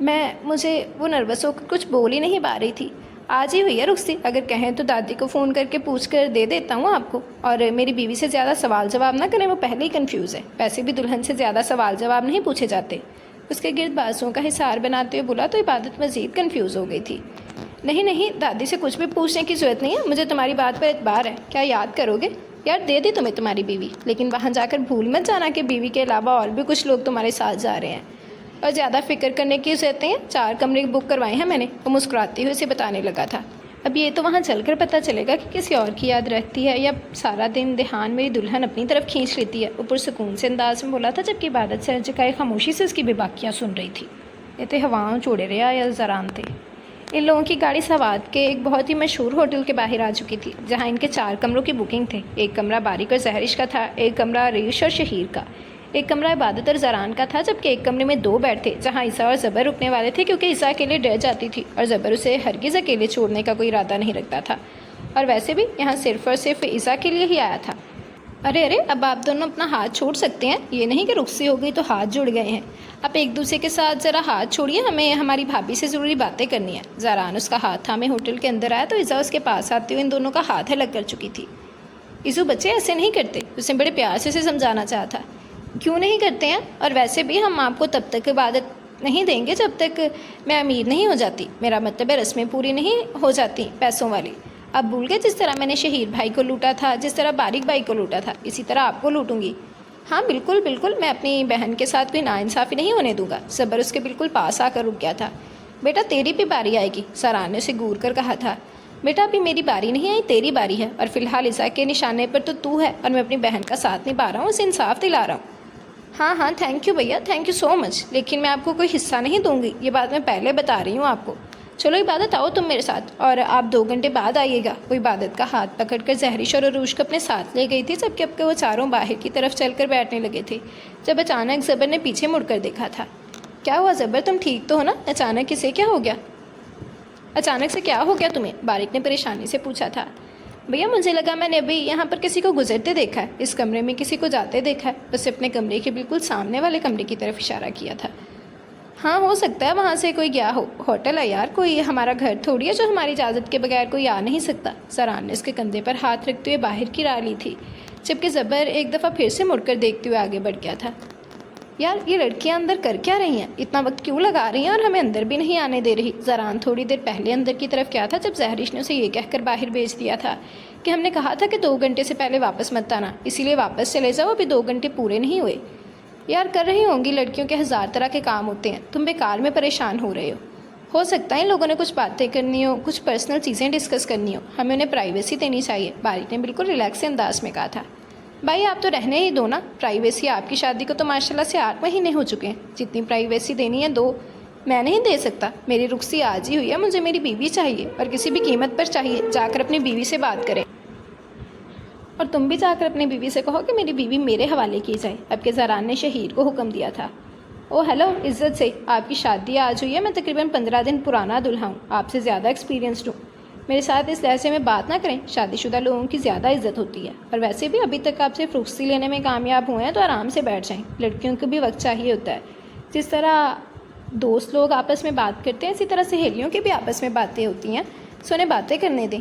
مجھے وہ نروس ہو کر کچھ بول ہی نہیں پا رہی تھی. آج ہی ہوئی ہے رخصتی. اگر کہیں تو دادی کو فون کر کے پوچھ کر دے دیتا ہوں آپ کو. اور میری بیوی سے زیادہ سوال جواب نہ کریں, وہ پہلے ہی کنفیوز ہے. ویسے بھی دلہن سے زیادہ سوال جواب نہیں پوچھے جاتے. اس کے گرد بازوؤں کا حصار بناتے ہوئے بولا تو عبادت مزید کنفیوز ہو گئی تھی. نہیں دادی سے کچھ بھی پوچھنے کی ضرورت نہیں ہے. مجھے تمہاری بات پر اعتبار ہے. کیا یاد کرو گے؟ یار دے دی تمہیں تمہاری بیوی, لیکن وہاں جا کر بھول مت جانا کہ بیوی کے علاوہ اور بھی کچھ لوگ تمہارے ساتھ جا رہے ہیں. اور زیادہ فکر کرنے کی ضرورت نہیں ہے. 4 کمرے بک کروائے ہیں میں نے. وہ مسکراتے ہوئے اسے بتانے لگا تھا. اب یہ تو وہاں چل کر پتہ چلے گا کہ کسی اور کی یاد رہتی ہے یا سارا دن دھیان میری دلہن اپنی طرف کھینچ لیتی ہے. اوپر سکون سے انداز میں بولا تھا, جبکہ عبادت سے جکائے خاموشی سے اس کی بے باکیاں سن رہی تھی. یہ تو ہواؤں چوڑے رہا یا زران تھے. ان لوگوں کی گاڑی سوات کے ایک بہت ہی مشہور ہوٹل کے باہر آ چکی تھی, جہاں ان کے 4 کمروں کی بکنگ تھے. ایک کمرہ باریک اور زہرش کا تھا, ایک کمرہ ریش اور شہیر کا, ایک کمرہ عبادت اور زران کا تھا, جبکہ ایک کمرے میں 2 بیڈ تھے جہاں عیسیٰ اور زبر رکنے والے تھے, کیونکہ عیسیٰ اکیلے ڈر جاتی تھی اور زبر اسے ہرگز اکیلے چھوڑنے کا کوئی ارادہ نہیں رکھتا تھا. اور ویسے بھی یہاں صرف اور صرف عیسیٰ کے لیے ہی آیا تھا. ارے اب آپ دونوں اپنا ہاتھ چھوڑ سکتے ہیں. یہ نہیں کہ رخصتی ہو گئی تو ہاتھ جڑ گئے ہیں. آپ ایک دوسرے کے ساتھ ذرا ہاتھ چھوڑیے, ہمیں ہماری بھابھی سے ضروری باتیں کرنی ہیں. زران اس کا ہاتھ تھامے ہوٹل کے اندر آیا تو عیسیٰ اس کے پاس آتے ہوئے ان دونوں کا ہاتھ الگ کر چکی تھی. عیسو بچے ایسے نہیں کرتے. اس نے بڑے پیار سے اسے سمجھانا چاہا تھا. کیوں نہیں کرتے ہیں؟ اور ویسے بھی ہم آپ کو تب تک عبادت نہیں دیں گے جب تک میں امیر نہیں ہو جاتی. میرا مطلب ہے رسمیں پوری نہیں ہو جاتی پیسوں والی. اب بھول گئے جس طرح میں نے شہیر بھائی کو لوٹا تھا, جس طرح باریک بھائی کو لوٹا تھا, اسی طرح آپ کو لوٹوں گی. ہاں بالکل, میں اپنی بہن کے ساتھ کوئی ناانصافی نہیں ہونے دوں گا. صبر اس کے بالکل پاس آ کر رک گیا تھا. بیٹا تیری بھی باری آئے گی, سران نے اسے گور کر کہا تھا. بیٹا ابھی میری باری نہیں آئی, تیری باری ہے. اور فی الحال عیسیٰ کے نشانے پر تو ہے, اور میں اپنی بہن کا ساتھ نبھا رہا ہوں, اسے انصاف دلا رہا ہوں. ہاں تھینک یو بھیا, تھینک یو سو مچ, لیکن میں آپ کو کوئی حصہ نہیں دوں گی. یہ بات میں پہلے بتا رہی ہوں آپ کو. چلو عبادت آؤ تم میرے ساتھ, اور آپ 2 گھنٹے بعد آئیے گا. وہ عبادت کا ہاتھ پکڑ کر زہرش اور عروج کو اپنے ساتھ لے گئی تھی, جبکہ وہ چاروں باہر کی طرف چل کر بیٹھنے لگے تھے, جب اچانک زبر نے پیچھے مڑ کر دیکھا تھا. کیا ہوا زبر, تم ٹھیک تو ہو نا؟ اچانک اسے کیا ہو گیا؟ اچانک سے کیا ہو گیا تمہیں؟ باریک نے پریشانی سے پوچھا تھا. بھیا مجھے لگا میں نے ابھی یہاں پر کسی کو گزرتے دیکھا ہے, اس کمرے میں کسی کو جاتے دیکھا ہے. بس اپنے کمرے کے بالکل سامنے والے کمرے کی طرف اشارہ کیا تھا. ہاں ہو سکتا ہے وہاں سے کوئی گیا ہو. ہوٹل ہے یار, کوئی ہمارا گھر تھوڑی ہے جو ہماری اجازت کے بغیر کوئی آ نہیں سکتا. سران نے اس کے کندھے پر ہاتھ رکھتے ہوئے باہر کی راہ لی تھی, جبکہ زبر ایک دفعہ پھر سے مڑ کر دیکھتے ہوئے آگے بڑھ گیا تھا. یار یہ لڑکیاں اندر کر کیا رہی ہیں؟ اتنا وقت کیوں لگا رہی ہیں اور ہمیں اندر بھی نہیں آنے دے رہی؟ زران تھوڑی دیر پہلے اندر کی طرف کیا تھا جب زہرش نے اسے یہ کہہ کر باہر بھیج دیا تھا کہ ہم نے کہا تھا کہ 2 گھنٹے سے پہلے واپس مت آنا, اسی لیے واپس چلے جاؤ, ابھی 2 گھنٹے پورے نہیں ہوئے. یار کر رہی ہوں گی, لڑکیوں کے 1000 طرح کے کام ہوتے ہیں, تم بیکار میں پریشان ہو رہے ہو سکتا ہے ان لوگوں نے کچھ باتیں کرنی ہو, کچھ پرسنل چیزیں ڈسکس کرنی ہو, ہمیں انہیں پرائیویسی دینی چاہیے. باریک نے بالکل ریلیکس انداز میں کہا تھا. بھائی آپ تو رہنے ہی دو نا, پرائیویسی آپ کی شادی کو تو ماشاءاللہ سے 8 مہینے ہو چکے ہیں, جتنی پرائیویسی دینی ہے دو. میں نہیں دے سکتا, میری رخصتی آج ہی ہوئی ہے, مجھے میری بیوی چاہیے, اور کسی بھی قیمت پر چاہیے. جا کر اپنی بیوی سے بات کریں, اور تم بھی جا کر اپنی بیوی سے کہو کہ میری بیوی میرے حوالے کی جائے. اب کہ زران نے شہیر کو حکم دیا تھا. او ہیلو, عزت سے, آپ کی شادی آج ہوئی ہے, میں تقریباً 15 دن پرانا دلہا ہوں, آپ سے زیادہ ایکسپیرینسڈ ہوں. میرے ساتھ اس لہجے میں بات نہ کریں, شادی شدہ لوگوں کی زیادہ عزت ہوتی ہے. اور ویسے بھی ابھی تک آپ صرف رخصتی لینے میں کامیاب ہوئے ہیں تو آرام سے بیٹھ جائیں. لڑکیوں کو بھی وقت چاہیے ہوتا ہے. جس طرح دوست لوگ آپس میں بات کرتے ہیں, اسی طرح سہیلیوں کی بھی آپس میں باتیں ہوتی ہیں, سو انہیں باتیں کرنے دیں.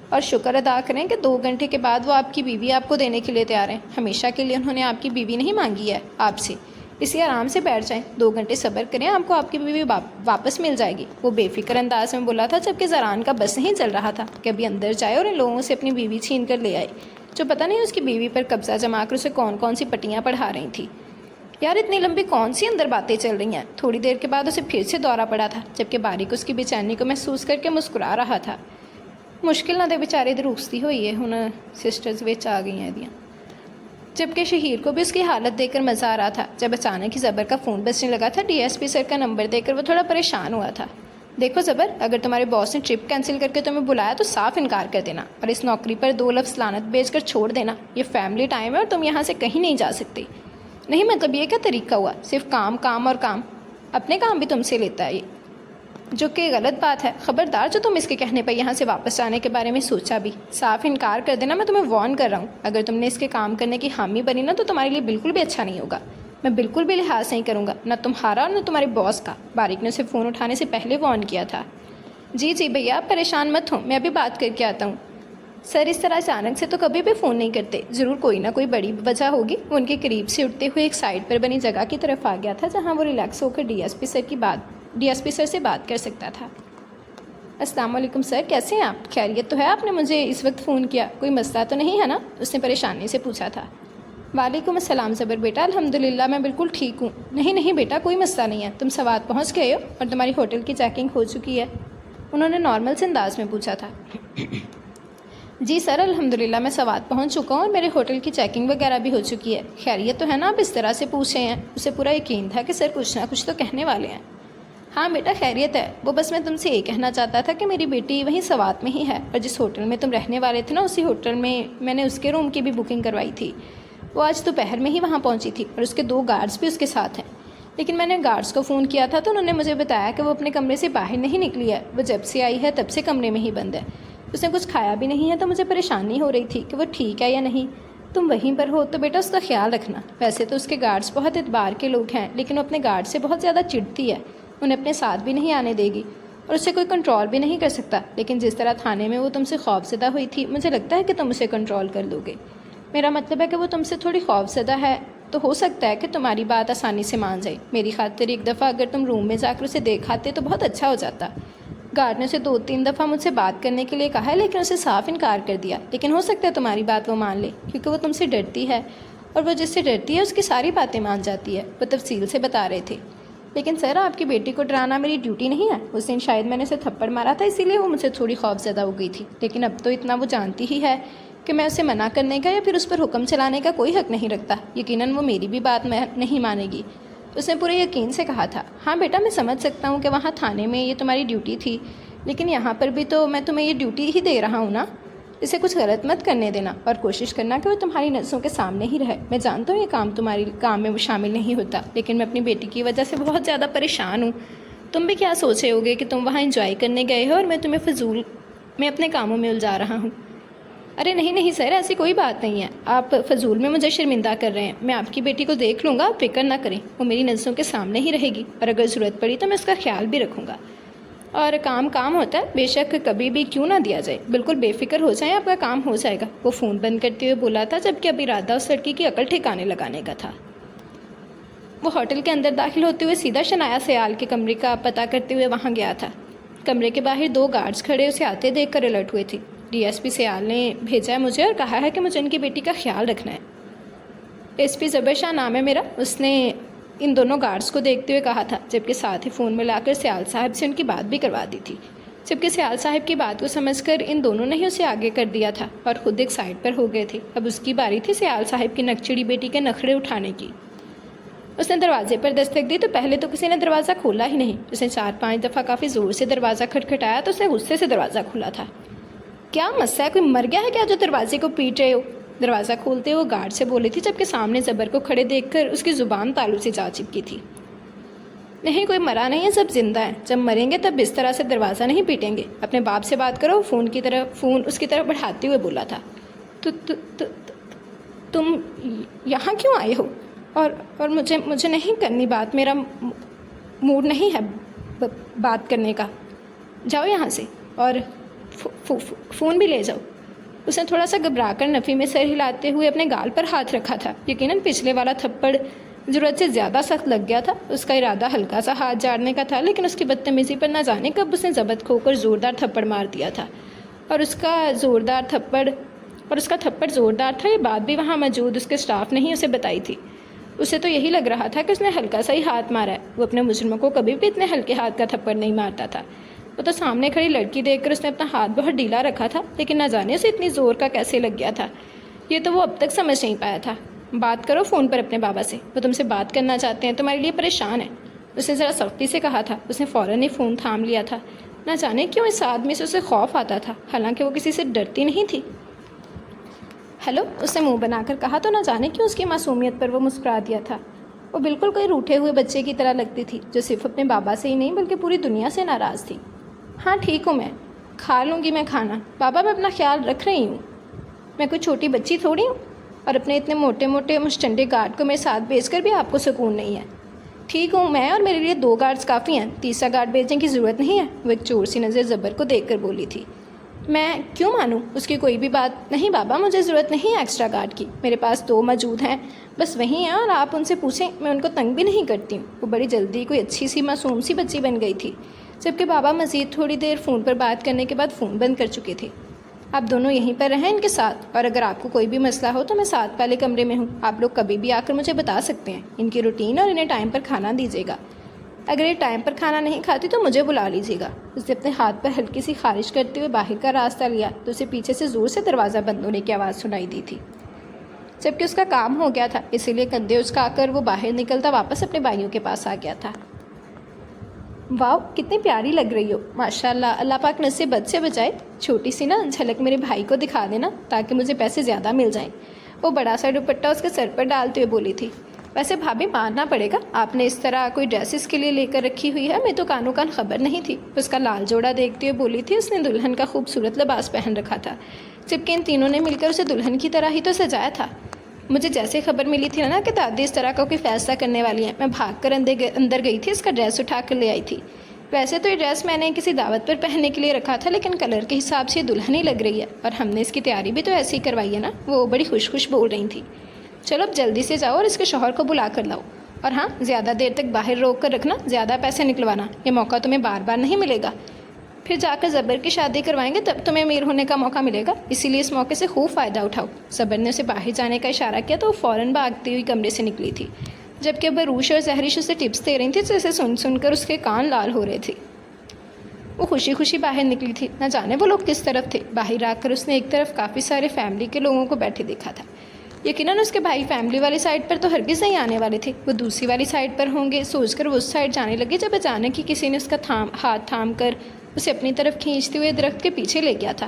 اور شکر ادا کریں کہ 2 گھنٹے کے بعد وہ آپ کی بیوی آپ کو دینے کے لیے تیار ہیں. ہمیشہ کے لیے انہوں نے آپ کی بیوی نہیں مانگی ہے آپ سے, اس لیے آرام سے بیٹھ جائیں. 2 گھنٹے صبر کریں, آپ کو آپ کی بیوی واپس مل جائے گی. وہ بے فکر انداز میں بولا تھا, جبکہ زران کا بس نہیں چل رہا تھا کہ ابھی اندر جائے اور ان لوگوں سے اپنی بیوی چھین کر لے آئے, جو پتہ نہیں اس کی بیوی پر قبضہ جما کر اسے کون سی پٹیاں پڑھا رہی تھی. یار اتنی لمبی کون سی اندر باتیں چل رہی ہیں؟ تھوڑی دیر کے بعد اسے پھر سے دورہ پڑا تھا, جبکہ باریک اس کی بے چینی کو محسوس کر کے مسکرا رہا تھا. مشکل نہ دے بیچارے دی رخصتی ہوئی ہے, ہن سسٹرز وچ آ گئی ہیں دیاں. جبکہ شہیر کو بھی اس کی حالت دیکھ کر مزہ آ رہا تھا, جب اچانک ہی زبر کا فون بجنے لگا تھا. ڈی ایس پی سر کا نمبر دیکھ کر وہ تھوڑا پریشان ہوا تھا. دیکھو زبر, اگر تمہارے باس نے ٹرپ کینسل کر کے تمہیں بلایا تو صاف انکار کر دینا, اور اس نوکری پر 2 لفظ لعنت بھیج کر چھوڑ دینا. یہ فیملی ٹائم ہے اور تم یہاں سے کہیں نہیں جا سکتی. نہیں مطلب یہ کیا طریقہ ہوا, صرف کام اور کام, اپنے کام بھی تم سے لیتا ہے, جو کہ غلط بات ہے. خبردار جو تم اس کے کہنے پر یہاں سے واپس جانے کے بارے میں سوچا بھی, صاف انکار کر دینا. میں تمہیں وارن کر رہا ہوں, اگر تم نے اس کے کام کرنے کی حامی بنی نا تو تمہارے لیے بالکل بھی اچھا نہیں ہوگا. میں بالکل بھی لحاظ نہیں کروں گا، نہ تمہارا اور نہ تمہارے باس کا۔ باریک نے اسے فون اٹھانے سے پہلے وارن کیا تھا۔ جی بھیا آپ پریشان مت ہوں، میں ابھی بات کر کے آتا ہوں۔ سر اس طرح اچانک سے تو کبھی بھی فون نہیں کرتے، ضرور کوئی نہ کوئی بڑی وجہ ہوگی۔ وہ ان کے قریب سے اٹھتے ہوئے ایک سائڈ پر بنی جگہ کی طرف آ گیا تھا جہاں وہ ریلیکس ہو کر ڈی ایس پی سر سے بات کر سکتا تھا۔ السلام علیکم سر، کیسے ہیں آپ؟ خیریت تو ہے؟ آپ نے مجھے اس وقت فون کیا، کوئی مسئلہ تو نہیں ہے نا؟ اس نے پریشانی سے پوچھا تھا۔ وعلیکم السلام زبر بیٹا، الحمدللہ میں بالکل ٹھیک ہوں۔ نہیں بیٹا کوئی مسئلہ نہیں ہے، تم سوات پہنچ گئے ہو اور تمہاری ہوٹل کی چیکنگ ہو چکی ہے؟ انہوں نے نارمل سے انداز میں پوچھا تھا۔ جی سر الحمدللہ میں سوات پہنچ چکا ہوں اور میرے ہوٹل کی چیکنگ وغیرہ بھی ہو چکی ہے۔ خیریت تو ہے نا؟ آپ اس طرح سے پوچھ رہے ہیں۔ اسے پورا یقین تھا کہ سر کچھ نہ کچھ تو کہنے والے ہیں۔ ہاں بیٹا خیریت ہے، وہ بس میں تم سے یہ کہنا چاہتا تھا کہ میری بیٹی وہیں سوات میں ہی ہے، اور جس ہوٹل میں تم رہنے والے تھے نا اسی ہوٹل میں نے اس کے روم کی بھی بکنگ کروائی تھی۔ وہ آج دوپہر میں ہی وہاں پہنچی تھی اور اس کے 2 گارڈز بھی اس کے ساتھ ہیں۔ لیکن میں نے گارڈز کو فون کیا تھا تو انہوں نے مجھے بتایا کہ وہ اپنے کمرے سے باہر نہیں نکلی ہے، وہ جب سے آئی ہے تب سے کمرے میں ہی بند ہے۔ اس نے کچھ کھایا بھی نہیں ہے تو مجھے پریشانی ہو رہی تھی کہ وہ ٹھیک ہے یا نہیں۔ تم وہیں پر ہو تو بیٹا اس کا خیال رکھنا۔ ویسے تو اس کے گارڈز بہت اعتبار کے لوگ ہیں، لیکن وہ اپنے گارڈ سے بہت زیادہ چڑھتی ہے، انہیں اپنے ساتھ بھی نہیں آنے دے گی اور اسے کوئی کنٹرول بھی نہیں کر سکتا۔ لیکن جس طرح تھانے میں وہ تم سے خوف زدہ ہوئی تھی، مجھے لگتا ہے کہ تم اسے کنٹرول کر لو گے۔ میرا مطلب ہے کہ وہ تم سے تھوڑی خوف زدہ ہے تو ہو سکتا ہے کہ تمہاری بات آسانی سے مان جائے۔ میری خاطر ایک دفعہ اگر تم روم میں جا کر اسے دیکھ آتے تو بہت اچھا ہو جاتا۔ گارڈ نے اسے 2-3 دفعہ مجھ سے بات کرنے کے لیے کہا ہے، لیکن اسے صاف انکار کر دیا۔ لیکن ہو سکتا ہے تمہاری بات وہ مان لے، کیونکہ وہ تم سے ڈرتی ہے، اور وہ جس سے ڈرتی ہے اس کی ساری باتیں مان جاتی ہے۔ وہ تفصیل سے بتا رہے تھے۔ لیکن سر آپ کی بیٹی کو ڈرانا میری ڈیوٹی نہیں ہے۔ اس دن شاید میں نے اسے تھپڑ مارا تھا، اسی لیے وہ مجھ سے تھوڑی خوف زدہ ہو گئی تھی، لیکن اب تو اتنا وہ جانتی ہی ہے کہ میں اسے منع کرنے کا یا پھر اس پر حکم چلانے کا کوئی حق نہیں رکھتا۔ یقیناً وہ میری بھی بات نہیں مانے گی۔ اس نے پورے یقین سے کہا تھا۔ ہاں بیٹا میں سمجھ سکتا ہوں کہ وہاں تھانے میں یہ تمہاری ڈیوٹی تھی، لیکن یہاں پر بھی تو میں تمہیں یہ ڈیوٹی ہی دے رہا ہوں نا۔ اسے کچھ غلط مت کرنے دینا اور کوشش کرنا کہ وہ تمہاری نظروں کے سامنے ہی رہے۔ میں جانتا ہوں یہ کام تمہاری کام میں شامل نہیں ہوتا، لیکن میں اپنی بیٹی کی وجہ سے بہت زیادہ پریشان ہوں۔ تم بھی کیا سوچے ہوگے کہ تم وہاں انجوائے کرنے گئے ہو اور میں تمہیں فضول میں اپنے کاموں میں الجھا رہا ہوں۔ ارے نہیں سر، ایسی کوئی بات نہیں ہے۔ آپ فضول میں مجھے شرمندہ کر رہے ہیں۔ میں آپ کی بیٹی کو دیکھ لوں گا، آپ فکر نہ کریں، وہ میری نظروں کے سامنے ہی رہے گی، اور اگر ضرورت پڑی تو میں اس کا خیال بھی رکھوں گا۔ اور کام ہوتا ہے، بے شک کبھی بھی کیوں نہ دیا جائے۔ بالکل بے فکر ہو جائیں، آپ کا کام ہو جائے گا۔ وہ فون بند کرتے ہوئے بولا تھا، جبکہ اب ارادہ اس لڑکی کی عقل ٹھکانے لگانے کا تھا۔ وہ ہوٹل کے اندر داخل ہوتے ہوئے سیدھا شنایا سیال کے کمرے کا پتہ کرتے ہوئے وہاں گیا تھا۔ کمرے کے باہر 2 گارڈز کھڑے اسے آتے دیکھ کر الرٹ ہوئے تھے۔ ڈی ایس پی سیال نے بھیجا ہے مجھے اور کہا ہے کہ مجھے ان کی بیٹی کا خیال رکھنا ہے۔ ایس پی زبر شاہ نام ہے میرا، اس نے ان دونوں گارڈز کو دیکھتے ہوئے کہا تھا، جبکہ ساتھ ہی فون میں لا کر سیال صاحب سے ان کی بات بھی کروا دی تھی۔ جبکہ سیال صاحب کی بات کو سمجھ کر ان دونوں نے ہی اسے آگے کر دیا تھا اور خود ایک سائڈ پر ہو گئے تھے۔ اب اس کی باری تھی سیال صاحب کی نکچڑی بیٹی کے نخرے اٹھانے کی۔ اس نے دروازے پر دستک دی تو پہلے تو کسی نے دروازہ کھولا ہی نہیں۔ اس نے 4-5 دفعہ کافی زور سے دروازہ کھٹکھٹایا تو اس نے غصے سے دروازہ کھولا تھا۔ کیا مسئلہ ہے؟ کوئی مر گیا ہے کیا جو دروازے کو پیٹ رہے ہو؟ دروازہ کھولتے وہ گارڈ سے بولی تھی، جبکہ سامنے زبر کو کھڑے دیکھ کر اس کی زبان تالو سے جا چپکی تھی۔ نہیں کوئی مرا نہیں ہے، سب زندہ ہیں۔ جب مریں گے تب اس طرح سے دروازہ نہیں پیٹیں گے۔ اپنے باپ سے بات کرو۔ فون اس کی طرف بڑھاتے ہوئے بولا تھا۔ تم یہاں کیوں آئے ہو؟ اور مجھے نہیں کرنی بات، میرا موڈ نہیں ہے بات کرنے کا۔ جاؤ یہاں سے اور فون بھی لے جاؤ۔ اس نے تھوڑا سا گھبرا کر نفی میں سر ہلاتے ہوئے اپنے گال پر ہاتھ رکھا تھا۔ یقیناً پچھلے والا تھپڑ ضرورت سے زیادہ سخت لگ گیا تھا۔ اس کا ارادہ ہلکا سا ہاتھ جاڑنے کا تھا، لیکن اس کی بدتمیزی پر نہ جانے کب اس نے ضبط کھو کر زوردار تھپڑ مار دیا تھا، اور اس کا تھپڑ زوردار تھا۔ یہ بات بھی وہاں موجود اس کے سٹاف نے ہی اسے بتائی تھی۔ اسے تو یہی لگ رہا تھا کہ اس نے ہلکا سا ہی ہاتھ مارا ہے۔ وہ اپنے مجرموں کو کبھی بھی اتنے ہلکے ہاتھ کا تھپڑ نہیں مارتا تھا۔ وہ تو سامنے کھڑی لڑکی دیکھ کر اس نے اپنا ہاتھ بہت ڈھیلا رکھا تھا، لیکن نہ جانے اسے اتنی زور کا کیسے لگ گیا تھا، یہ تو وہ اب تک سمجھ نہیں پایا تھا۔ بات کرو فون پر اپنے بابا سے، وہ تم سے بات کرنا چاہتے ہیں، تمہارے لیے پریشان ہے۔ اس نے ذرا سختی سے کہا تھا۔ اس نے فوراً ہی فون تھام لیا تھا۔ نہ جانے کیوں اس آدمی سے اسے خوف آتا تھا، حالانکہ وہ کسی سے ڈرتی نہیں تھی۔ ہیلو، اس نے منہ بنا کر کہا تو نہ جانے کیوں اس کی معصومیت پر وہ مسکرا دیا تھا۔ وہ بالکل کوئی روٹھے ہوئے بچے کی طرح لگتی تھی، جو صرف اپنے بابا سے ہی نہیں بلکہ پوری دنیا سے ناراض تھی۔ ہاں ٹھیک ہوں، میں کھا لوں گی میں کھانا، بابا میں اپنا خیال رکھ رہی ہوں، میں کوئی چھوٹی بچی تھوڑی ہوں۔ اور اپنے اتنے موٹے موٹے مشٹنڈے گارڈ کو میرے ساتھ بھیج کر بھی آپ کو سکون نہیں ہے؟ ٹھیک ہوں میں، اور میرے لیے 2 گارڈز کافی ہیں، تیسرا گارڈ بھیجنے کی ضرورت نہیں ہے، وہ ایک چور سی نظر زبر کو دیکھ کر بولی تھی۔ میں کیوں مانوں اس کی کوئی بھی بات؟ نہیں بابا، مجھے ضرورت نہیں ہے ایکسٹرا گارڈ کی، میرے پاس 2 موجود ہیں، بس وہی ہیں، اور آپ ان سے پوچھیں، میں ان کو تنگ بھی نہیں کرتی ہوں۔ وہ بڑی جلدی کوئی اچھی سی معصوم سی بچی بن گئی تھی، جبکہ بابا مزید تھوڑی دیر فون پر بات کرنے کے بعد فون بند کر چکے تھے۔ آپ دونوں یہیں پر رہیں ان کے ساتھ، اور اگر آپ کو کوئی بھی مسئلہ ہو تو میں ساتھ والے کمرے میں ہوں، آپ لوگ کبھی بھی آ کر مجھے بتا سکتے ہیں۔ ان کی روٹین اور انہیں ٹائم پر کھانا دیجیے گا، اگر یہ ٹائم پر کھانا نہیں کھاتی تو مجھے بلا لیجیے گا۔ اس نے اپنے ہاتھ پر ہلکی سی خارش کرتے ہوئے باہر کا راستہ لیا تو اسے پیچھے سے زور سے دروازہ بند ہونے کی آواز سنائی دی تھی، جبکہ اس کا کام ہو گیا تھا، اسی لیے کندھے اچکا کر وہ باہر نکلتا واپس اپنے بھائیوں کے پاس آ گیا تھا۔ واؤ، کتنی پیاری لگ رہی ہو، ماشاء اللہ، اللہ پاک نصیب بد سے بچائے۔ چھوٹی سی نا جھلک میرے بھائی کو دکھا دینا تاکہ مجھے پیسے زیادہ مل جائیں۔ وہ بڑا سا دوپٹہ اس کے سر پر ڈالتے ہوئے بولی تھی۔ ویسے بھابھی ماننا پڑے گا، آپ نے اس طرح کوئی ڈریس اس کے لیے لے کر رکھی ہوئی ہے، میں تو کانوں کان خبر نہیں تھی۔ اس کا لال جوڑا دیکھتے ہوئے بولی تھی۔ اس نے دلہن کا خوبصورت لباس پہن رکھا تھا، جبکہ ان تینوں نے مل کر اسے دلہن کی طرح ہی تو سجایا تھا۔ مجھے جیسے خبر ملی تھی نا کہ دادی اس طرح کا کوئی فیصلہ کرنے والی ہیں، میں بھاگ کر اندر گئی تھی، اس کا ڈریس اٹھا کر لے آئی تھی۔ ویسے تو یہ ڈریس میں نے کسی دعوت پر پہننے کے لیے رکھا تھا، لیکن کلر کے حساب سے یہ دلہن ہی لگ رہی ہے، اور ہم نے اس کی تیاری بھی تو ایسے ہی کروائی ہے نا۔ وہ بڑی خوش بول رہی تھی۔ چلو اب جلدی سے جاؤ اور اس کے شوہر کو بلا کر لاؤ، اور ہاں زیادہ دیر تک باہر روک کر رکھنا، زیادہ پیسے نکلوانا، یہ موقع تمہیں بار بار نہیں ملے گا۔ پھر جا کر زبر کی شادی کروائیں گے تب تمہیں امیر ہونے کا موقع ملے گا، اسی لیے اس موقع سے خوب فائدہ اٹھاؤ۔ زبر نے اسے باہر جانے کا اشارہ کیا تو وہ فوراً بھاگتی ہوئی کمرے سے نکلی تھی، جبکہ بروش اور زہرش اسے ٹپس دے رہی تھی جسے سن کر اس کے کان لال ہو رہے تھے۔ وہ خوشی باہر نکلی تھی، نہ جانے وہ لوگ کس طرف تھے۔ باہر آ کر اس نے ایک طرف کافی سارے فیملی کے لوگوں کو بیٹھے دیکھا تھا۔ یقیناً اس کے بھائی فیملی والی سائڈ پر تو ہرگز نہیں آنے والے تھے، وہ دوسری والی سائڈ پر ہوں گے سوچ کر وہ اس سائڈ جانے لگے، جب اچانک ہی کسی نے اس کا ہاتھ تھام کر اسے اپنی طرف کھینچتے ہوئے درخت کے پیچھے لے گیا تھا۔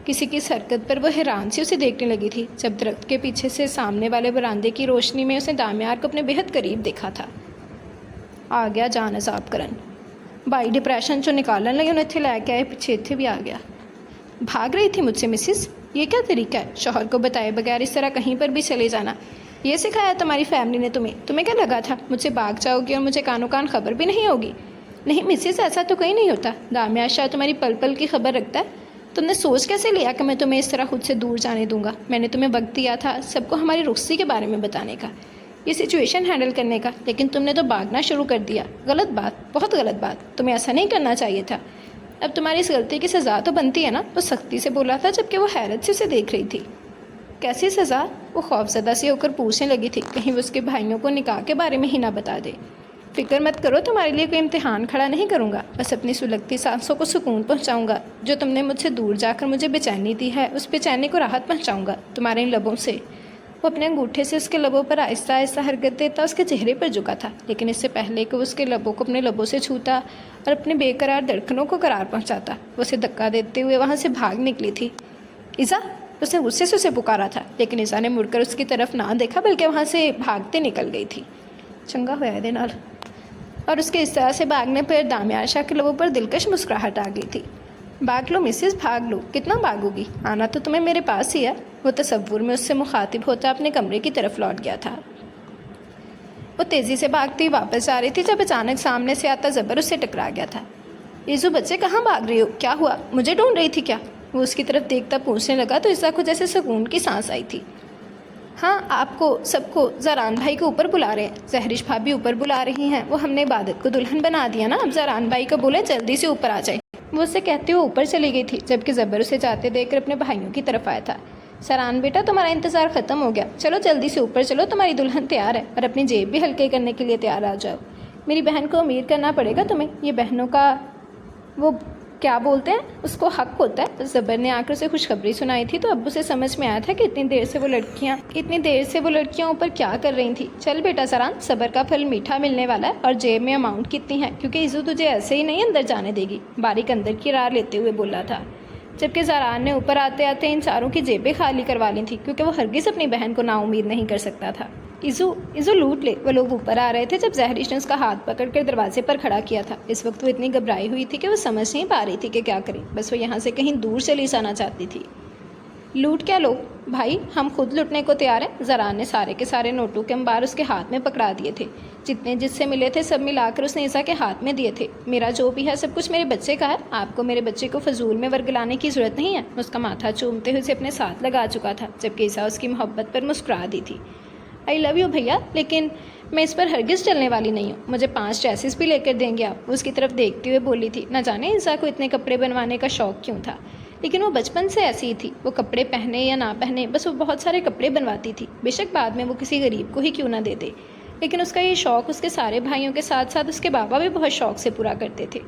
کسی کی اس حرکت پر وہ حیران سی اسے دیکھنے لگی تھی، جب درخت کے پیچھے سے سامنے والے برآمدے کی روشنی میں اس نے دامیار کو اپنے بہت قریب دیکھا تھا۔ آ گیا جان عذاب کرن، بائی ڈپریشن چو نکالن لگے، انہیں اتنے لے کے آئے، پیچھے اتنے بھی آ گیا۔ بھاگ رہی تھی مجھ سے مسز، یہ کیا طریقہ ہے شوہر کو بتائے بغیر اس طرح کہیں پر بھی چلے جانا؟ یہ سکھایا تمہاری فیملی نے تمہیں کیا لگا تھا مجھ سے بھاگ جاؤ گی اور مجھے کانوں کان خبر بھی نہیں ہوگی؟ نہیں مسز، ایسا تو کہیں نہیں ہوتا، دامیار شاہ تمہاری پل پل کی خبر رکھتا ہے۔ تم نے سوچ کیسے لیا کہ میں تمہیں اس طرح خود سے دور جانے دوں گا؟ میں نے تمہیں وقت دیا تھا سب کو ہماری رخصتی کے بارے میں بتانے کا، یہ سچویشن ہینڈل کرنے کا، لیکن تم نے تو بھاگنا شروع کر دیا۔ غلط بات، بہت غلط بات، تمہیں ایسا نہیں کرنا چاہیے تھا۔ اب تمہاری اس غلطی کی سزا تو بنتی ہے نا، وہ سختی سے بولا تھا، جبکہ وہ حیرت سے اسے دیکھ رہی تھی۔ کیسی سزا؟ وہ خوفزدہ سی ہو کر پوچھنے لگی تھی، کہیں وہ اس کے بھائیوں کو نکاح کے بارے میں ہی نہ بتا دے۔ فکر مت کرو، تمہارے لیے کوئی امتحان کھڑا نہیں کروں گا، بس اپنی سلگتی سانسوں کو سکون پہنچاؤں گا۔ جو تم نے مجھ سے دور جا کر مجھے بے چینی دی ہے، اس بے چینی کو راحت پہنچاؤں گا تمہارے ان لبوں سے۔ وہ اپنے انگوٹھے سے اس کے لبوں پر آہستہ آہستہ حرکت دیتا اس کے چہرے پر جھکا تھا، لیکن اس سے پہلے کہ وہ اس کے لبوں کو اپنے لبوں سے چھوتا اور اپنے بے قرار دھڑکنوں کو قرار پہنچاتا، وہ اسے دھکا دیتے ہوئے وہاں سے بھاگ نکلی تھی۔ ایزا، اس نے غصے سے اسے پکارا تھا، لیکن ایزا نے مڑ کر اس کی طرف نہ دیکھا بلکہ وہاں سے بھاگتے نکل گئی تھی۔ چنگا ہوا دے نال، اور اس کے اس طرح سے بھاگنے پر دامیار شاہ کے لبوں پر دلکش مسکراہٹ آ گئی تھی۔ بھاگ لو مسز، بھاگ لو، کتنا بھاگو گی؟ آنا تو تمہیں میرے پاس ہی ہے۔ وہ تصور میں اس سے مخاطب ہوتا اپنے کمرے کی طرف لوٹ گیا تھا۔ وہ تیزی سے بھاگتی واپس جا رہی تھی جب اچانک سامنے سے آتا زبر اس سے ٹکرا گیا تھا۔ ایزو بچے کہاں بھاگ رہی ہو؟ کیا ہوا؟ مجھے ڈھونڈ رہی تھی کیا؟ وہ اس کی طرف دیکھتا پوچھنے لگا تو ایزا کو جیسے سکون کی سانس آئی تھی۔ ہاں، آپ کو سب کو زران بھائی کو اوپر بلا رہے ہیں، زہرش بھابھی اوپر بلا رہی ہیں، وہ ہم نے عبادت کو دلہن بنا دیا نا، اب زران بھائی کو بولے جلدی سے اوپر آ جائے۔ وہ اسے کہتے ہوئے اوپر چلی گئی تھی، جبکہ زبر اسے جاتے دیکھ کر اپنے بھائیوں کی طرف آیا تھا۔ سران بیٹا، تمہارا انتظار ختم ہو گیا، چلو جلدی سے اوپر چلو، تمہاری دلہن تیار ہے، اور اپنی جیب بھی ہلکے کرنے کے لیے تیار آ جاؤ۔ میری بہن کو امیر کرنا پڑے گا تمہیں، یہ بہنوں کا وہ کیا بولتے ہیں، اس کو حق ہوتا ہے۔ زبر نے آ کر اسے خوشخبری سنائی تھی تو ابو سے سمجھ میں آیا تھا کہ اتنی دیر سے وہ لڑکیاں اوپر کیا کر رہی تھیں۔ چل بیٹا سران، صبر کا پھل میٹھا ملنے والا ہے، اور جیب میں اماؤنٹ کتنی ہے، کیونکہ ایزو تجھے ایسے ہی نہیں اندر جانے دے گی، باریک اندر کی راہ لیتے ہوئے بولا تھا، جبکہ زران نے اوپر آتے آتے ان چاروں کی جیبیں خالی کروا لی تھیں، کیونکہ وہ ہرگز اپنی بہن کو نا امید نہیں کر سکتا تھا۔ ایزو لوٹ لے۔ وہ لوگ اوپر آ رہے تھے جب زہرش نے اس کا ہاتھ پکڑ کر دروازے پر کھڑا کیا تھا۔ اس وقت وہ اتنی گھبرائی ہوئی تھی کہ وہ سمجھ نہیں پا رہی تھی کہ کیا کرے، بس وہ یہاں سے کہیں دور چلی جانا چاہتی تھی۔ لوٹ کیا لو؟ بھائی ہم خود لٹنے کو تیار ہیں۔ زران نے سارے کے سارے نوٹوں کے انبار اس کے ہاتھ میں پکڑا دیے تھے، جتنے جس سے ملے تھے سب ملا کر اس نے عیسیٰ کے ہاتھ میں دیے تھے۔ میرا جو بھی ہے سب کچھ میرے بچے کا ہے، آپ کو میرے بچے کو فضول میں ورگلانے کی ضرورت نہیں ہے۔ اس کا ماتھا چومتے ہوئے اسے اپنے ساتھ لگا چکا تھا، جبکہ عیسیٰ اس کی محبت پر مسکرا دی تھی۔ آئی لو یو بھیا، لیکن میں اس پر ہرگز چلنے والی نہیں ہوں۔ مجھے 5 ڈریسز بھی لے کر دیں گے آپ؟ اس کی طرف دیکھتے ہوئے بولی تھی۔ نہ جانے عیسیٰ کو اتنے کپڑے بنوانے کا شوق کیوں تھا، لیکن وہ بچپن سے ایسی ہی تھی۔ وہ کپڑے پہنے یا نہ پہنے، بس وہ بہت سارے کپڑے بنواتی تھی، بے شک بعد میں وہ کسی غریب کو ہی کیوں نہ دے دے۔ لیکن اس کا یہ شوق اس کے سارے بھائیوں کے ساتھ ساتھ اس کے بابا بھی بہت شوق سے پورا کرتے تھے۔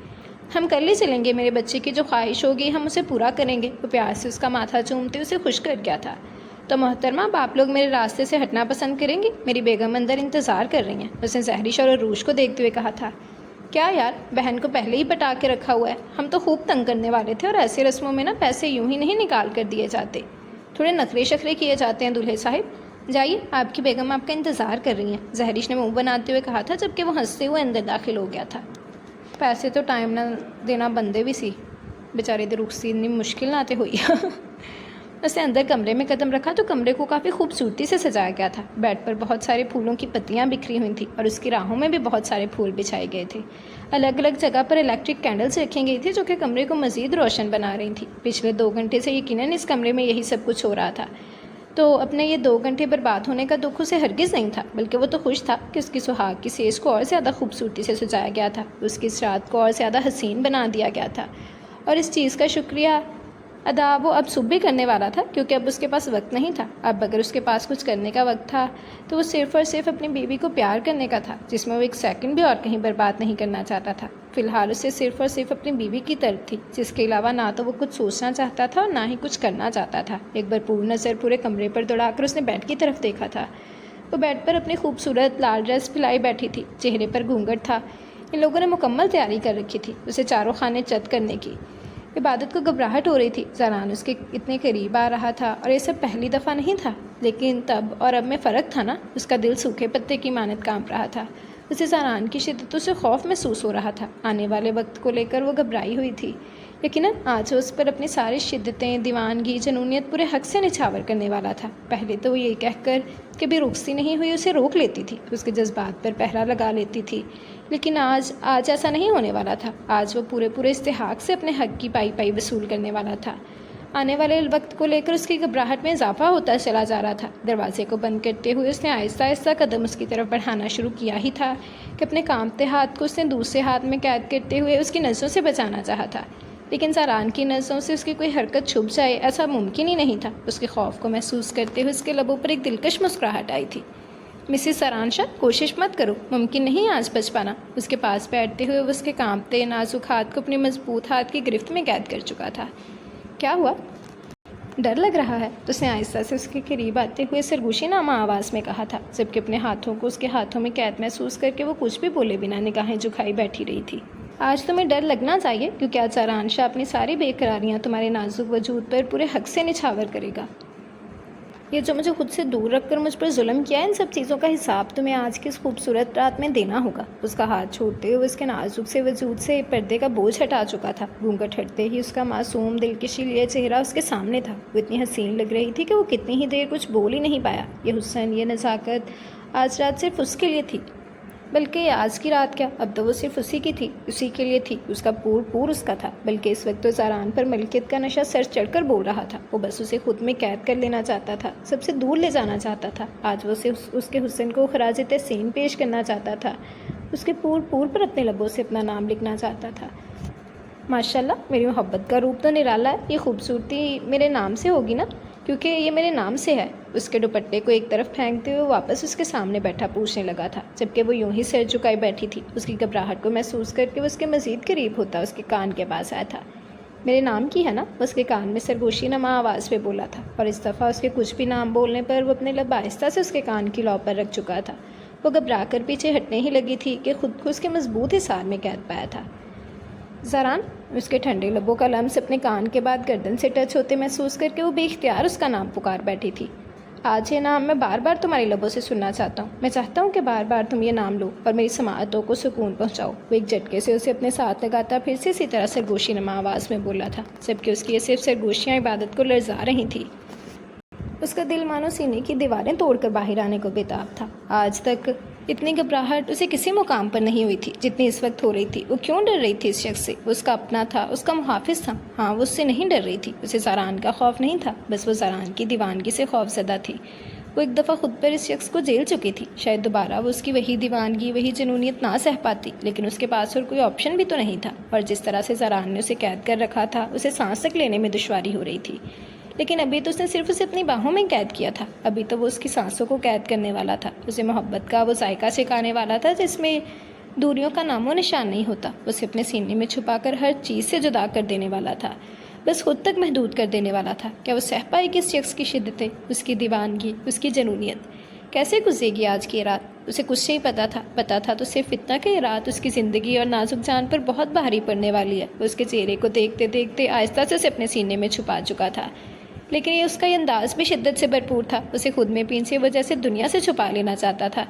ہم کل ہی چلیں گے، میرے بچے کی جو خواہش ہوگی ہم اسے پورا کریں گے۔ وہ پیار سے اس کا ماتھا چومتے اسے خوش کر گیا تھا۔ تو محترمہ، اب آپ لوگ میرے راستے سے ہٹنا پسند کریں گے؟ میری بیگم اندر انتظار کر رہی ہیں، اس نے زہریش اور عروج کو دیکھتے ہوئے کہا تھا۔ کیا یار، بہن کو پہلے ہی پٹا کے رکھا ہوا ہے؟ ہم تو خوب تنگ کرنے والے تھے، اور ایسے رسموں میں نا پیسے یوں ہی نہیں نکال کر دیے جاتے، تھوڑے نخرے شخرے کیے جاتے ہیں دولہے صاحب۔ جائیے، آپ کی بیگم آپ کا انتظار کر رہی ہیں، زہریش نے منہ بناتے ہوئے کہا تھا، جبکہ وہ ہنستے ہوئے اندر داخل ہو گیا تھا۔ پیسے تو ٹائم نہ دینا بندے بھی سی، بیچارے دی رخصتی اتنی مشکل نہ تے ہوئی۔ اس نے اندر کمرے میں قدم رکھا تو کمرے کو کافی خوبصورتی سے سجایا گیا تھا۔ بیڈ پر بہت سارے پھولوں کی پتیاں بکھری ہوئی تھیں، اور اس کی راہوں میں بھی بہت سارے پھول بچھائے گئے تھے۔ الگ الگ جگہ پر الیکٹرک کینڈلز رکھی گئی تھی، جو کہ کمرے کو مزید روشن بنا رہی تھیں۔ پچھلے 2 گھنٹے سے یقیناً اس کمرے میں یہی سب کچھ ہو رہا تھا، تو اپنے یہ 2 گھنٹے برباد ہونے کا دکھ اسے ہرگز نہیں تھا، بلکہ وہ تو خوش تھا کہ اس کی سہاگ کی سیج کو اور زیادہ خوبصورتی سے سجایا گیا تھا، اس کی اس رات کو اور زیادہ حسین بنا دیا گیا تھا، اور اس چیز کا شکریہ ادا وہ اب صبح بھی کرنے والا تھا، کیونکہ اب اس کے پاس وقت نہیں تھا۔ اب اگر اس کے پاس کچھ کرنے کا وقت تھا تو وہ صرف اور صرف اپنی بیوی کو پیار کرنے کا تھا، جس میں وہ 1 سیکنڈ بھی اور کہیں برباد نہیں کرنا چاہتا تھا۔ فی الحال اسے صرف اور صرف اپنی بیوی کی طرف تھی، جس کے علاوہ نہ تو وہ کچھ سوچنا چاہتا تھا اور نہ ہی کچھ کرنا چاہتا تھا۔ ایک بار پور نظر پورے کمرے پر دوڑا کر اس نے بیڈ کی طرف دیکھا تھا۔ وہ بیڈ پر اپنی خوبصورت لال ڈریس پھیلائی بیٹھی تھی، چہرے پر گھونگھٹ تھا۔ ان لوگوں نے مکمل تیاری کر رکھی تھی اسے چاروں خانے چت کرنے کی۔ عبادت کو گھبراہٹ ہو رہی تھی، زران اس کے اتنے قریب آ رہا تھا، اور یہ سب پہلی دفعہ نہیں تھا، لیکن تب اور اب میں فرق تھا نا۔ اس کا دل سوکھے پتے کی مانند کانپ رہا تھا، اسے زران کی شدتوں سے خوف محسوس ہو رہا تھا۔ آنے والے وقت کو لے کر وہ گھبرائی ہوئی تھی، یقیناً آج وہ اس پر اپنی ساری شدتیں، دیوانگی، جنونیت پورے حق سے نچھاور کرنے والا تھا۔ پہلے تو وہ یہ کہہ کر کہ بھی رخصتی نہیں ہوئی اسے روک لیتی تھی، اس کے جذبات پر پہرا لگا لیتی تھی، لیکن آج ایسا نہیں ہونے والا تھا۔ آج وہ پورے استحقاق سے اپنے حق کی پائی وصول کرنے والا تھا۔ آنے والے وقت کو لے کر اس کی گھبراہٹ میں اضافہ ہوتا چلا جا رہا تھا۔ دروازے کو بند کرتے ہوئے اس نے آہستہ قدم اس کی طرف بڑھانا شروع کیا ہی تھا کہ اپنے کانپتے ہاتھ کو اس نے دوسرے ہاتھ میں قید کرتے ہوئے اس کی نظروں سے بچانا چاہا تھا، لیکن زران کی نظروں سے اس کی کوئی حرکت چھپ جائے ایسا ممکن ہی نہیں تھا۔ اس کے خوف کو محسوس کرتے ہوئے اس کے لبوں پر ایک دلکش مسکراہٹ آئی تھی۔ مسز سرانشا، کوشش مت کرو، ممکن نہیں آج بچ پانا۔ اس کے پاس بیٹھتے ہوئے وہ اس کے کانپتے نازک ہاتھ کو اپنے مضبوط ہاتھ کی گرفت میں قید کر چکا تھا۔ کیا ہوا؟ ڈر لگ رہا ہے؟ تو اس نے آہستہ سے اس کے قریب آتے ہوئے سرگوشی نامہ آواز میں کہا تھا، جبکہ اپنے ہاتھوں کو اس کے ہاتھوں میں قید محسوس کر کے وہ کچھ بھی بولے بنا نگاہیں جھکائی بیٹھی رہی تھی۔ آج تمہیں ڈر لگنا چاہیے، کیونکہ آج سرانشا اپنی ساری بے قراریاں تمہارے نازک وجود پر پورے حق سے نچھاور کرے گا۔ یہ جو مجھے خود سے دور رکھ کر مجھ پر ظلم کیا ہے، ان سب چیزوں کا حساب تمہیں آج کی اس خوبصورت رات میں دینا ہوگا۔ اس کا ہاتھ چھوڑتے ہوئے اس کے نازک سے وجود سے پردے کا بوجھ ہٹا چکا تھا۔ گھونگھٹ ہٹتے ہی اس کا معصوم دلکشی لیے چہرہ اس کے سامنے تھا۔ وہ اتنی حسین لگ رہی تھی کہ وہ کتنی ہی دیر کچھ بول ہی نہیں پایا۔ یہ حسن، یہ نزاکت آج رات صرف اس کے لیے تھی، بلکہ آج کی رات کیا، اب تو وہ صرف اسی کی تھی، اسی کے لیے تھی۔ اس کا پور اس کا تھا، بلکہ اس وقت تو زران پر ملکیت کا نشہ سر چڑھ کر بول رہا تھا۔ وہ بس اسے خود میں قید کر لینا چاہتا تھا، سب سے دور لے جانا چاہتا تھا۔ آج وہ اس کے حسن کو خراج تحسین پیش کرنا چاہتا تھا، اس کے پور پر اپنے لبوں سے اپنا نام لکھنا چاہتا تھا۔ ماشاءاللہ، میری محبت کا روپ تو نرالا ہے، یہ خوبصورتی میرے نام سے ہوگی نا، کیونکہ یہ میرے نام سے ہے۔ اس کے دوپٹے کو ایک طرف پھینکتے ہوئے واپس اس کے سامنے بیٹھا پوچھنے لگا تھا، جبکہ وہ یوں ہی سر جھکائے بیٹھی تھی۔ اس کی گھبراہٹ کو محسوس کر کے وہ اس کے مزید قریب ہوتا اس کے کان کے پاس آیا تھا۔ میرے نام کی ہے نا، اس کے کان میں سرگوشی نما آواز پہ بولا تھا، اور اس دفعہ اس کے کچھ بھی نام بولنے پر وہ اپنے لب آہستہ سے اس کے کان کی لو پر رکھ چکا تھا۔ وہ گھبرا کر پیچھے ہٹنے ہی لگی تھی کہ خود کو اس کے مضبوط حصار میں قید پایا تھا۔ زران، اس کے ٹھنڈے لبوں کا لمس اپنے کان کے بعد گردن سے ٹچ ہوتے محسوس کر کے وہ بے اختیار اس کا نام پکار بیٹھی تھی۔ آج یہ نام میں بار بار تمہارے لبوں سے سننا چاہتا ہوں۔ میں چاہتا ہوں کہ بار بار تم یہ نام لو اور میری سماعتوں کو سکون پہنچاؤ۔ وہ ایک جھٹکے سے اسے اپنے ساتھ لگاتا پھر سے اسی طرح سرگوشی نما آواز میں بولا تھا، جبکہ اس کی یہ صرف سرگوشیاں عبادت کو لرزا رہی تھیں۔ اس کا دل مانو سینے کی دیواریں توڑ کر باہر آنے کو بےتاب تھا۔ آج تک اتنی گھبراہٹ اسے کسی مقام پر نہیں ہوئی تھی جتنی اس وقت ہو رہی تھی۔ وہ کیوں ڈر رہی تھی اس شخص سے؟ وہ اس کا اپنا تھا، اس کا محافظ تھا۔ ہاں، وہ اس سے نہیں ڈر رہی تھی، اسے زاران کا خوف نہیں تھا، بس وہ زاران کی دیوانگی سے خوف زدہ تھی۔ وہ ایک دفعہ خود پر اس شخص کو جیل چکی تھی، شاید دوبارہ وہ اس کی وہی دیوانگی، وہی جنونیت نہ سہ پاتی، لیکن اس کے پاس اور کوئی آپشن بھی تو نہیں تھا۔ اور جس طرح سے زاران نے اسے قید کر رکھا تھا، اسے سانس تک لینے میں دشواری ہو رہی تھی۔ لیکن ابھی تو اس نے صرف اسے اپنی باہوں میں قید کیا تھا، ابھی تو وہ اس کی سانسوں کو قید کرنے والا تھا، اسے محبت کا وہ ذائقہ سکھانے والا تھا جس میں دوریوں کا نام و نشان نہیں ہوتا، اسے اپنے سینے میں چھپا کر ہر چیز سے جدا کر دینے والا تھا، بس خود تک محدود کر دینے والا تھا۔ کیا وہ سہ پائے گی اس شخص کی شدتیں، اس کی دیوانگی، اس کی جنونیت؟ کیسے گزرے گی آج کی رات؟ اسے کچھ نہیں پتا تھا تو صرف اتنا کہ یہ رات اس کی زندگی اور نازک جان پر بہت بھاری پڑنے والی ہے۔ وہ اس کے چہرے کو دیکھتے دیکھتے آہستہ سے اسے اپنے سینے میں چھپا چکا تھا، لیکن اس کا انداز بھی شدت سے بھرپور تھا۔ اسے خود میں پیچھے وجہ سے دنیا سے چھپا لینا چاہتا تھا،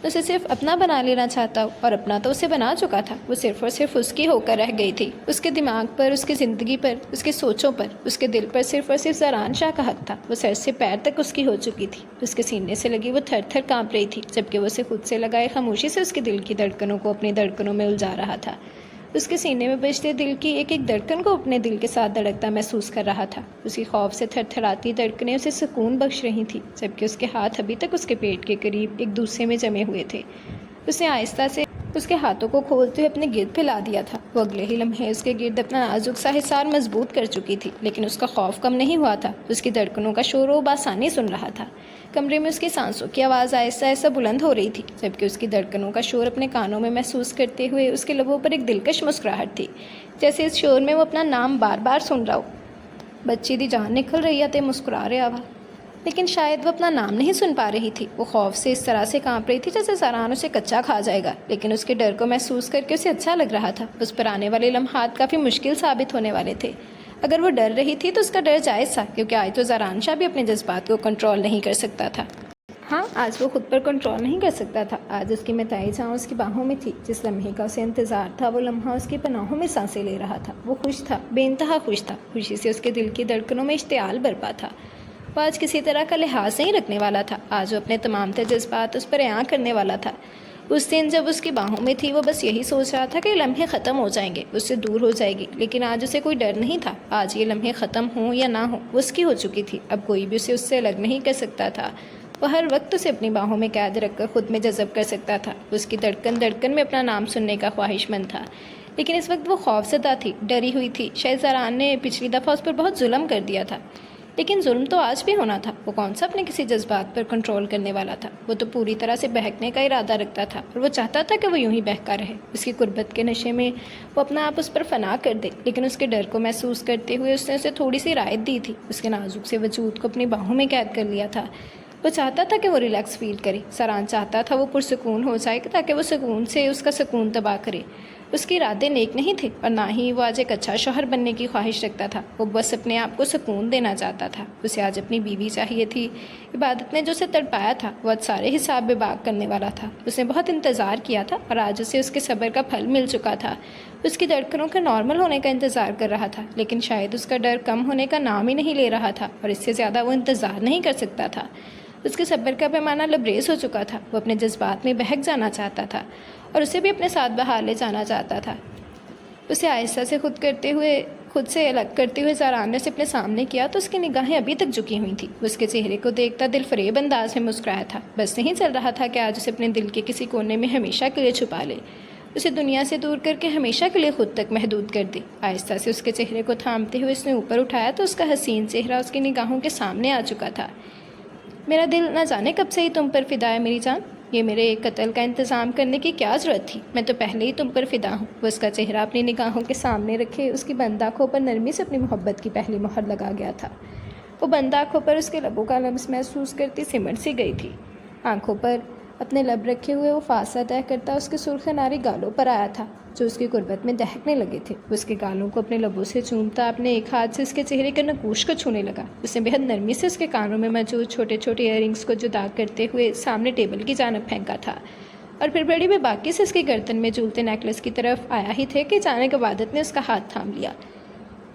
اسے صرف اپنا بنا لینا چاہتا، اور اپنا تو اسے بنا چکا تھا۔ وہ صرف اور صرف اس کی ہو کر رہ گئی تھی۔ اس کے دماغ پر، اس کی زندگی پر، اس کے سوچوں پر، اس کے دل پر صرف اور صرف زاران شاہ کا حق تھا۔ وہ سر سے پیر تک اس کی ہو چکی تھی، اس کے سینے سے لگی وہ تھر تھر کانپ رہی تھی، جبکہ وہ اسے خود سے لگائے خاموشی سے اس کے دل کی دھڑکنوں کو اپنی دھڑکنوں میں الجھا رہا تھا۔ اس کے سینے میں بجتے دل کی ایک ایک دھڑکن کو اپنے دل کے ساتھ دھڑکتا محسوس کر رہا تھا۔ اس کی خوف سے تھر تھراتی دھڑکنیں اسے سکون بخش رہی تھیں، جبکہ اس کے ہاتھ ابھی تک اس کے پیٹ کے قریب ایک دوسرے میں جمے ہوئے تھے۔ اس نے آہستہ سے اس کے ہاتھوں کو کھولتے ہوئے اپنے گرد پھیلا دیا تھا۔ وہ اگلے ہی لمحے اس کے گرد اپنا نازک سا حصار مضبوط کر چکی تھی، لیکن اس کا خوف کم نہیں ہوا تھا۔ اس کی دھڑکنوں کا شور وہ بآسانی سن رہا تھا۔ کمرے میں اس کی سانسوں کی آواز آہستہ آہستہ بلند ہو رہی تھی، جبکہ اس کی دھڑکنوں کا شور اپنے کانوں میں محسوس کرتے ہوئے اس کے لبوں پر ایک دلکش مسکراہٹ تھی، جیسے اس شور میں وہ اپنا نام بار بار سن رہا ہو۔ بچی دی جان نکل رہی ہے تے مسکرا رہا وا، لیکن شاید وہ اپنا نام نہیں سن پا رہی تھی۔ وہ خوف سے اس طرح سے کانپ رہی تھی جیسے زاران اسے کچا کھا جائے گا، لیکن اس کے ڈر کو محسوس کر کے اسے اچھا لگ رہا تھا۔ اس پر آنے والے لمحات کافی مشکل ثابت ہونے والے تھے۔ اگر وہ ڈر رہی تھی تو اس کا ڈر جائز تھا، کیونکہ آج تو زاران شاہ بھی اپنے جذبات کو کنٹرول نہیں کر سکتا تھا۔ ہاں، آج وہ خود پر کنٹرول نہیں کر سکتا تھا۔ آج اس کی متائی جہاں اس کی باہوں میں تھی، جس لمحے کا اسے انتظار تھا، وہ لمحہ اس کی پناہوں میں سانسیں لے رہا تھا۔ وہ خوش تھا، بے انتہا خوش تھا۔ خوشی سے اس کے دل کی دھڑکنوں میں اشتعال برپا تھا۔ وہ آج کسی طرح کا لحاظ نہیں رکھنے والا تھا۔ آج وہ اپنے تمام تر جذبات اس پر عیاں کرنے والا تھا۔ اس دن جب اس کی باہوں میں تھی، وہ بس یہی سوچ رہا تھا کہ یہ لمحے ختم ہو جائیں گے، اس سے دور ہو جائے گی، لیکن آج اسے کوئی ڈر نہیں تھا۔ آج یہ لمحے ختم ہوں یا نہ ہوں، وہ اس کی ہو چکی تھی۔ اب کوئی بھی اسے اس سے الگ نہیں کر سکتا تھا۔ وہ ہر وقت اسے اپنی باہوں میں قید رکھ کر خود میں جذب کر سکتا تھا۔ اس کی دھڑکن میں اپنا نام سننے کا خواہش مند تھا، لیکن اس وقت وہ خوف زدہ تھی، ڈری ہوئی تھی۔ شاید زاران نے پچھلی دفعہ اس پر بہت ظلم کر دیا تھا، لیکن ظلم تو آج بھی ہونا تھا۔ وہ کون سا اپنے کسی جذبات پر کنٹرول کرنے والا تھا؟ وہ تو پوری طرح سے بہکنے کا ارادہ رکھتا تھا، اور وہ چاہتا تھا کہ وہ یوں ہی بہکا رہے۔ اس کی قربت کے نشے میں وہ اپنا آپ اس پر فنا کر دے، لیکن اس کے ڈر کو محسوس کرتے ہوئے اس نے اسے تھوڑی سی رعایت دی تھی۔ اس کے نازک سے وجود کو اپنی باہوں میں قید کر لیا تھا۔ وہ چاہتا تھا کہ وہ ریلیکس فیل کرے۔ زاران چاہتا تھا وہ پرسکون ہو جائے تاکہ وہ سکون سے اس کا سکون تباہ کرے۔ اس کے ارادے نیک نہیں تھے، اور نہ ہی وہ آج ایک اچھا شوہر بننے کی خواہش رکھتا تھا۔ وہ بس اپنے آپ کو سکون دینا چاہتا تھا۔ اسے آج اپنی بیوی چاہیے تھی۔ عبادت نے جو اسے تڑپایا تھا، وہ آج سارے حساب بے باک کرنے والا تھا۔ اس نے بہت انتظار کیا تھا، اور آج اسے اس کے صبر کا پھل مل چکا تھا۔ اس کی دھڑکنوں کے نارمل ہونے کا انتظار کر رہا تھا، لیکن شاید اس کا ڈر کم ہونے کا نام ہی نہیں لے رہا تھا، اور اس سے زیادہ وہ انتظار نہیں کر سکتا تھا۔ اس کے صبر کا پیمانہ لبریز ہو چکا تھا۔ وہ اپنے جذبات میں بہک جانا چاہتا تھا، اور اسے بھی اپنے ساتھ بہا لے جانا چاہتا تھا۔ اسے آہستہ سے خود سے الگ کرتے ہوئے زاران نے اسے اپنے سامنے کیا تو اس کی نگاہیں ابھی تک جھکی ہوئی تھیں۔ اس کے چہرے کو دیکھتا دل فریب انداز میں مسکرایا تھا۔ بس نہیں چل رہا تھا کہ آج اسے اپنے دل کے کسی کونے میں ہمیشہ کے لیے چھپا لے، اسے دنیا سے دور کر کے ہمیشہ کے لیے خود تک محدود کر دے۔ آہستہ سے اس کے چہرے کو تھامتے ہوئے اس نے اوپر اٹھایا تو اس کا حسین چہرہ اس کی نگاہوں کے سامنے آ چکا تھا۔ میرا دل نہ جانے کب سے ہی تم پر فدا ہے میری جان۔ یہ میرے قتل کا انتظام کرنے کی کیا ضرورت تھی؟ میں تو پہلے ہی تم پر فدا ہوں۔ وہ اس کا چہرہ اپنی نگاہوں کے سامنے رکھے اس کی بند آنکھوں پر نرمی سے اپنی محبت کی پہلی مہر لگا گیا تھا۔ وہ بند آنکھوں پر اس کے لبوں کا لمس محسوس کرتی سمٹ سی گئی تھی۔ آنکھوں پر اپنے لب رکھے ہوئے وہ فاصلہ طے کرتا اس کے سرخ ناری گالوں پر آیا تھا، جو اس کی قربت میں دہکنے لگے تھے۔ اس کے گالوں کو اپنے لبوں سے چومتا اپنے ایک ہاتھ سے اس کے چہرے کے نقوش کو چھونے لگا۔ اس نے بہت نرمی سے اس کے کانوں میں موجود چھوٹے چھوٹے ایئر رنگس کو جدا کرتے ہوئے سامنے ٹیبل کی جانب پھینکا تھا، اور پھر بڑی بے باکی سے اس کی گردن میں جھولتے نیکلس کی طرف آیا ہی تھے کہ اچانک عبادت نے اس کا ہاتھ تھام لیا۔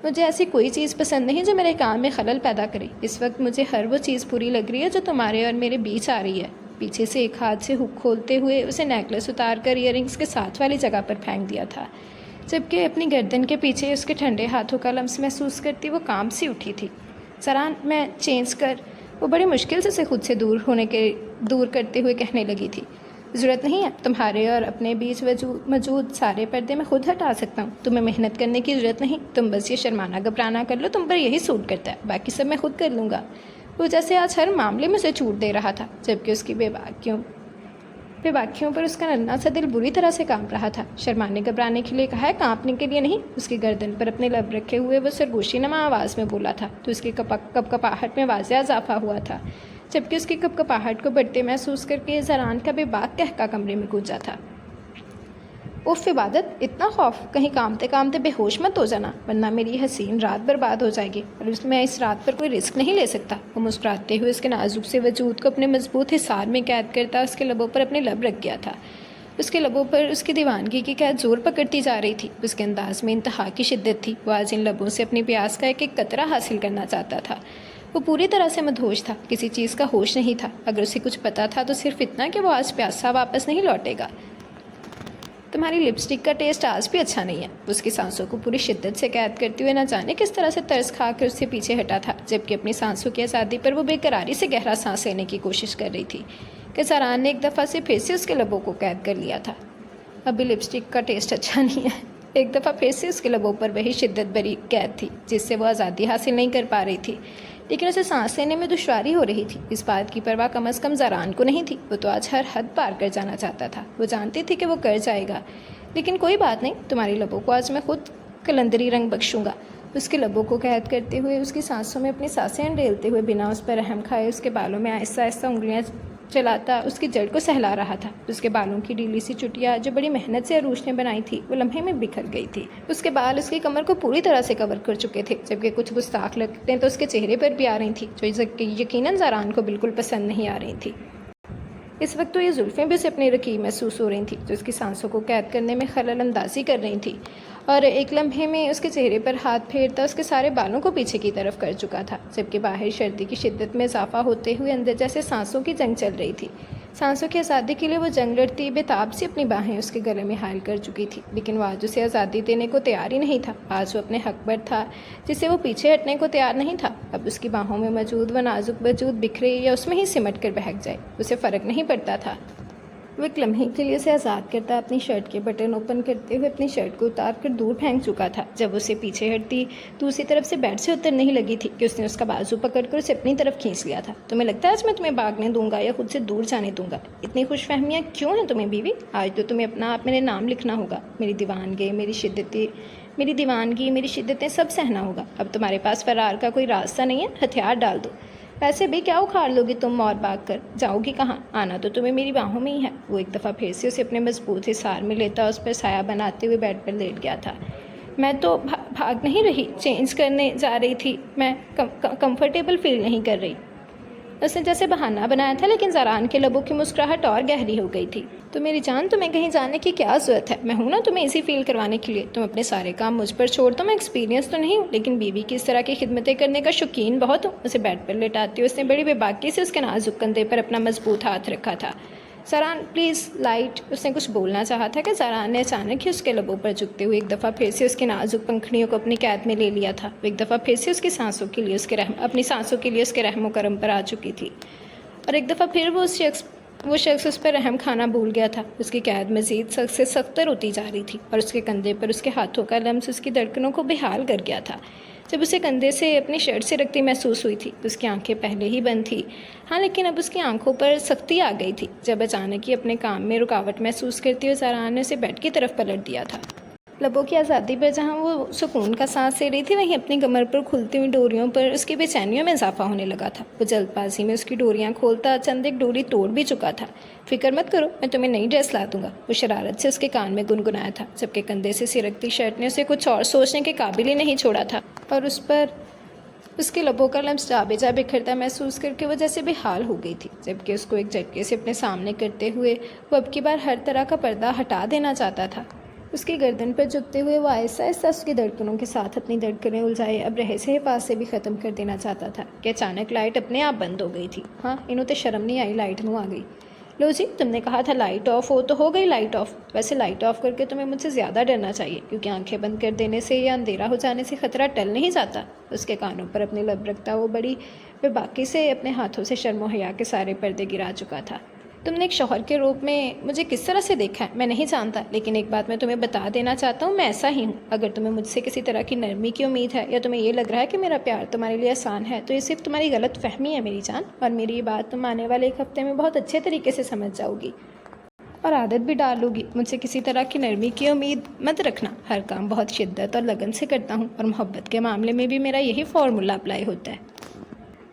مجھے ایسی کوئی چیز پسند نہیں جو میرے کام میں خلل پیدا کرے۔ اس وقت مجھے ہر وہ چیز بری لگ رہی ہے جو تمہارے اور میرے بیچ آ رہی ہے۔ پیچھے سے ایک ہاتھ سے ہک کھولتے ہوئے اسے نیکلس اتار کر ایئر رنگس کے ساتھ والی جگہ پر پھینک دیا تھا، جبکہ اپنی گردن کے پیچھے اس کے ٹھنڈے ہاتھوں کا لمس محسوس کرتی وہ کانپ سی اٹھی تھی۔ زران، میں چینج کر، وہ بڑی مشکل سے اسے خود سے دور کرتے ہوئے کہنے لگی تھی۔ ضرورت نہیں ہے، تمہارے اور اپنے بیچ موجود سارے پردے میں خود ہٹا سکتا ہوں۔ تمہیں محنت کرنے کی ضرورت نہیں، تم بس یہ شرمانا گھبرانا کر لو، تم پر یہی سوٹ کرتا ہے، باقی سب میں خود کر لوں گا۔ وہ جیسے آج ہر معاملے میں اسے چھوٹ دے رہا تھا، جبکہ اس کی بے باکیوں پر اس کا ننھا سا دل بری طرح سے کانپ رہا تھا۔ شرمانے گھبرانے کے لیے کہا ہے، کانپنے کے لیے نہیں۔ اس کی گردن پر اپنے لب رکھے ہوئے وہ سرگوشی نما آواز میں بولا تھا تو اس کی کپکپاہٹ میں واضح اضافہ ہوا تھا، جبکہ اس کی کپکپاہٹ کو بڑھتے محسوس کر کے زران کا بے باک قہقہ کمرے میں گونجا تھا۔ اف عبادت، اتنا خوف! کہیں کامتے کامتے بے ہوش مت ہو جانا، ورنہ میری حسین رات برباد ہو جائے گی، اور میں اس رات پر کوئی رسک نہیں لے سکتا۔ وہ مسکراتے ہوئے اس کے نازک سے وجود کو اپنے مضبوط حصار میں قید کرتا اس کے لبوں پر اپنے لب رکھ گیا تھا۔ اس کے لبوں پر اس کی دیوانگی کی قید زور پکڑتی جا رہی تھی۔ اس کے انداز میں انتہا کی شدت تھی۔ وہ آج ان لبوں سے اپنی پیاس کا ایک ایک قطرہ حاصل کرنا چاہتا تھا۔ وہ پوری طرح سے مدہوش تھا، کسی چیز کا ہوش نہیں تھا۔ اگر اسے کچھ پتا تھا تو صرف اتنا کہ وہ آج پیاسا واپس نہیں لوٹے گا۔ تمہاری لپسٹک کا ٹیسٹ آج بھی اچھا نہیں ہے۔ اس کی سانسوں کو پوری شدت سے قید کرتے ہوئے نہ جانے کس طرح سے ترس کھا کر اس سے پیچھے ہٹا تھا، جبکہ اپنی سانسوں کی آزادی پر وہ بے قراری سے گہرا سانس لینے کی کوشش کر رہی تھی کہ زران نے ایک دفعہ سے پھر سے اس کے لبوں کو قید کر لیا تھا۔ ابھی لپسٹک کا ٹیسٹ اچھا نہیں ہے۔ ایک دفعہ پھر سے اس کے لبوں پر وہی شدت بری قید تھی جس سے وہ آزادی حاصل نہیں کر پا رہی تھی، لیکن اسے سانس لینے میں دشواری ہو رہی تھی۔ اس بات کی پرواہ کم از کم زران کو نہیں تھی۔ وہ تو آج ہر حد پار کر جانا چاہتا تھا۔ وہ جانتی تھی کہ وہ کر جائے گا، لیکن کوئی بات نہیں، تمہاری لبوں کو آج میں خود قلندری رنگ بخشوں گا۔ اس کے لبوں کو قید کرتے ہوئے، اس کی سانسوں میں اپنی سانسیں انڈیلتے ہوئے، بنا اس پر رحم کھائے اس کے بالوں میں آہستہ آہستہ انگلیاں چلاتا اس کی جڑ کو سہلا رہا تھا۔ اس کے بالوں کی ڈھیلی سی چٹیا جو بڑی محنت سے عروج نے بنائی تھی، وہ لمحے میں بکھر گئی تھی۔ اس کے بال اس کی کمر کو پوری طرح سے کور کر چکے تھے، جبکہ کچھ گستاخ لگتیں تو اس کے چہرے پر بھی آ رہی تھیں جو یقیناً زران کو بالکل پسند نہیں آ رہی تھی۔ اس وقت تو یہ زلفیں بھی اسے اپنی رقیب محسوس ہو رہی تھیں جو اس کی سانسوں کو قید کرنے میں خلل اندازی کر رہی تھی، اور ایک لمحے میں اس کے چہرے پر ہاتھ پھیرتا اس کے سارے بالوں کو پیچھے کی طرف کر چکا تھا، جبکہ باہر سردی کی شدت میں اضافہ ہوتے ہوئے اندر جیسے سانسوں کی جنگ چل رہی تھی۔ سانسوں کی آزادی کے لیے وہ جنگ لڑتی بے تاب سی اپنی باہیں اس کے گلے میں حائل کر چکی تھی، لیکن وہ آج اسے آزادی دینے کو تیار ہی نہیں تھا۔ آج وہ اپنے حق پر تھا جس سے وہ پیچھے ہٹنے کو تیار نہیں تھا۔ اب اس کی باہوں میں موجود وہ نازک وجود بکھرے یا اس میں ہی سمٹ کر بہک جائے، اسے فرق نہیں پڑتا تھا۔ وہ ایک لمحے کے لیے اسے آزاد کرتا اپنی شرٹ کے بٹن اوپن کرتے ہوئے اپنی شرٹ کو اتار کر دور پھینک چکا تھا۔ جب اسے پیچھے ہٹتی دوسری طرف سے بیڈ سے اتر نہیں لگی تھی کہ اس نے اس کا بازو پکڑ کر اسے اپنی طرف کھینچ لیا تھا۔ تمہیں لگتا ہے آج میں تمہیں بھاگنے دوں گا یا خود سے دور جانے دوں گا؟ اتنی خوش فہمیاں کیوں ہیں تمہیں بیوی؟ آج تو تمہیں اپنا آپ میرے نام لکھنا ہوگا، میری دیوانگی، میری شدتیں سب سہنا ہوگا۔ اب تمہارے پاس فرار کا کوئی راستہ نہیں ہے، ہتھیار ڈال دو۔ ویسے بھی کیا اکھاڑ لو گی تم اور بھاگ کر؟ جاؤ گی کہاں؟ آنا تو تمہیں میری باہوں میں ہی ہے۔ وہ ایک دفعہ پھر سے اسے اپنے مضبوط حصار میں لیتا اس پر سایہ بناتے ہوئے بیڈ پر لیٹ گیا تھا۔ میں تو بھاگ نہیں رہی، چینج کرنے جا رہی تھی، میں کمفرٹیبل فیل نہیں کر رہی۔ اس نے جیسے بہانہ بنایا تھا، لیکن زران کے لبوں کی مسکراہٹ اور گہری ہو گئی تھی۔ تو میری جان، تمہیں کہیں جانے کی کیا ضرورت ہے؟ میں ہوں نا تمہیں ایزی فیل کروانے کے لیے۔ تم اپنے سارے کام مجھ پر چھوڑ دو۔ میں ایکسپیرینس تو نہیں ہوں، لیکن بیوی کی اس طرح کی خدمتیں کرنے کا شوقین بہت ہوں۔ اسے بیڈ پر لٹاتے اس نے بڑی بے باکی سے اس کے نازک کندھے پر اپنا مضبوط ہاتھ رکھا تھا۔ زران پلیز لائٹ، اس نے کچھ بولنا چاہا تھا کہ زران نے اچانک ہی اس کے لبوں پر جھکتے ہوئے ایک دفعہ پھر سے اس کی نازک پنکھڑیوں کو اپنی قید میں لے لیا تھا۔ وہ ایک دفعہ پھر سے اس کی سانسوں کے لیے اس کے رحم و کرم پر آ چکی تھی، اور ایک دفعہ پھر وہ شخص اس پر رحم کھانا بھول گیا تھا۔ اس کی قید مزید سخت سے سختر ہوتی جا رہی تھی، اور اس کے کندھے پر اس کے ہاتھوں کا لمس اس کی دھڑکنوں کو بحال کر گیا تھا۔ جب اسے کندھے سے اپنی شرٹ سے رکھتی محسوس ہوئی تھی، اس کی آنکھیں پہلے ہی بند تھی، ہاں، لیکن اب اس کی آنکھوں پر سختی آ گئی تھی جب اچانک ہی اپنے کام میں رکاوٹ محسوس کرتی ہوئے زران نے اسے بیڈ کی طرف پلٹ دیا تھا۔ لبوں کی آزادی پر جہاں وہ سکون کا سانس لے رہی تھی، وہیں اپنی کمر پر کھلتی ہوئی ڈوریوں پر اس کی بے چینیوں میں اضافہ ہونے لگا تھا۔ وہ جلد بازی میں اس کی ڈوریاں کھولتا چند ایک ڈوری توڑ بھی چکا تھا۔ فکر مت کرو، میں تمہیں نئی ڈریس لا دوں گا، وہ شرارت سے اس کے کان میں گنگنایا تھا، جبکہ کندھے سے سرکتی شرٹ نے اسے کچھ اور سوچنے کے قابل ہی نہیں چھوڑا تھا، اور اس پر اس کے لبوں کا لمس جا بجا بکھرتا محسوس کر کے وہ جیسے بے حال ہو گئی تھی، جبکہ اس کو ایک جھٹکے سے اپنے سامنے کرتے ہوئے وہ اب کی بار ہر طرح کا پردہ ہٹا دینا چاہتا تھا۔ اس کی گردن پر جھکتے ہوئے وہ آہستہ آہستہ اس کی دھڑکنوں کے ساتھ اپنی دھڑکنیں الجھائے اب رہے سے پاس سے بھی ختم کر دینا چاہتا تھا کہ اچانک لائٹ اپنے آپ بند ہو گئی تھی۔ ہاں انہوں تے شرم نہیں آئی، لائٹ نوں آ گئی۔ لو جی، تم نے کہا تھا لائٹ آف ہو تو ہو گئی لائٹ آف۔ ویسے لائٹ آف کر کے تمہیں مجھ سے زیادہ ڈرنا چاہیے، کیونکہ آنکھیں بند کر دینے سے یا اندھیرا ہو جانے سے خطرہ ٹل نہیں جاتا۔ اس کے کانوں پر اپنے لب رکھتا وہ بڑی بے باکی سے اپنے ہاتھوں سے شرم و حیا کے سارے پردے گرا چکا تھا۔ تم نے ایک شوہر کے روپ میں مجھے کس طرح سے دیکھا ہے میں نہیں جانتا، لیکن ایک بات میں تمہیں بتا دینا چاہتا ہوں، میں ایسا ہی ہوں۔ اگر تمہیں مجھ سے کسی طرح کی نرمی کی امید ہے یا تمہیں یہ لگ رہا ہے کہ میرا پیار تمہارے لیے آسان ہے، تو یہ صرف تمہاری غلط فہمی ہے میری جان، اور میری یہ بات تم آنے والے ایک ہفتے میں بہت اچھے طریقے سے سمجھ جاؤ گی اور عادت بھی ڈال لو گی۔ مجھ سے کسی طرح کی نرمی کی امید مت رکھنا، ہر کام بہت شدت اور لگن سے کرتا ہوں، اور محبت کے معاملے میں بھی میرا یہی فارمولہ اپلائی ہوتا ہے۔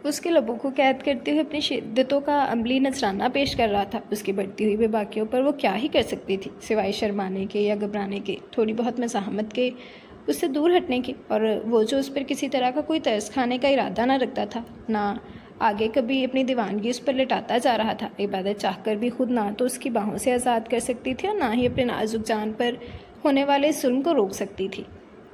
اس کے لبوں کو قید کرتے ہوئے اپنی شدتوں کا عملی نذرانہ پیش کر رہا تھا۔ اس کی بڑھتی ہوئی بے باکیوں پر وہ کیا ہی کر سکتی تھی سوائے شرمانے کے یا گھبرانے کے، تھوڑی بہت مزاحمت کے، اس سے دور ہٹنے کے، اور وہ جو اس پر کسی طرح کا کوئی ترس کھانے کا ارادہ نہ رکھتا تھا، نہ آگے کبھی اپنی دیوانگی اس پر لٹاتا جا رہا تھا۔ عبادت چاہ کر بھی خود نہ تو اس کی باہوں سے آزاد کر سکتی تھی اور نہ ہی اپنے نازک جان پر ہونے والے ظلم کو روک سکتی تھی۔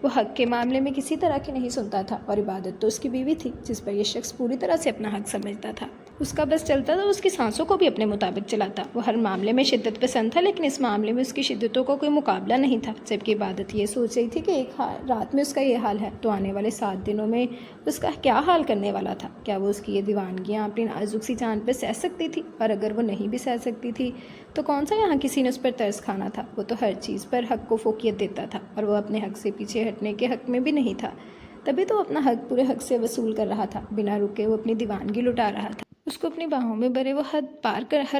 وہ حق کے معاملے میں کسی طرح کی نہیں سنتا تھا، اور عبادت تو اس کی بیوی تھی جس پر یہ شخص پوری طرح سے اپنا حق سمجھتا تھا۔ اس کا بس چلتا تھا اس کی سانسوں کو بھی اپنے مطابق چلاتا۔ وہ ہر معاملے میں شدت پسند تھا، لیکن اس معاملے میں اس کی شدتوں کا کوئی مقابلہ نہیں تھا۔ جبکہ عبادت یہ سوچ رہی تھی کہ ایک رات میں اس کا یہ حال ہے تو آنے والے 7 دنوں میں اس کا کیا حال کرنے والا تھا۔ کیا وہ اس کی یہ دیوانگیاں اپنی نازک سی جان پہ سہ سکتی تھی؟ اور اگر وہ نہیں بھی سہ سکتی تھی تو کون سا یہاں کسی نے اس پر ترس کھانا تھا؟ وہ تو ہر چیز پر حق کو فوقیت دیتا تھا، اور وہ اپنے حق سے پیچھے ہٹنے کے حق میں بھی نہیں تھا۔ تبھی تو وہ اپنا حق پورے حق سے وصول کر رہا تھا، بنا رکے وہ اپنی دیوانگی لٹا رہا تھا۔ اس کو اپنی باہوں میں بھرے وہ ہر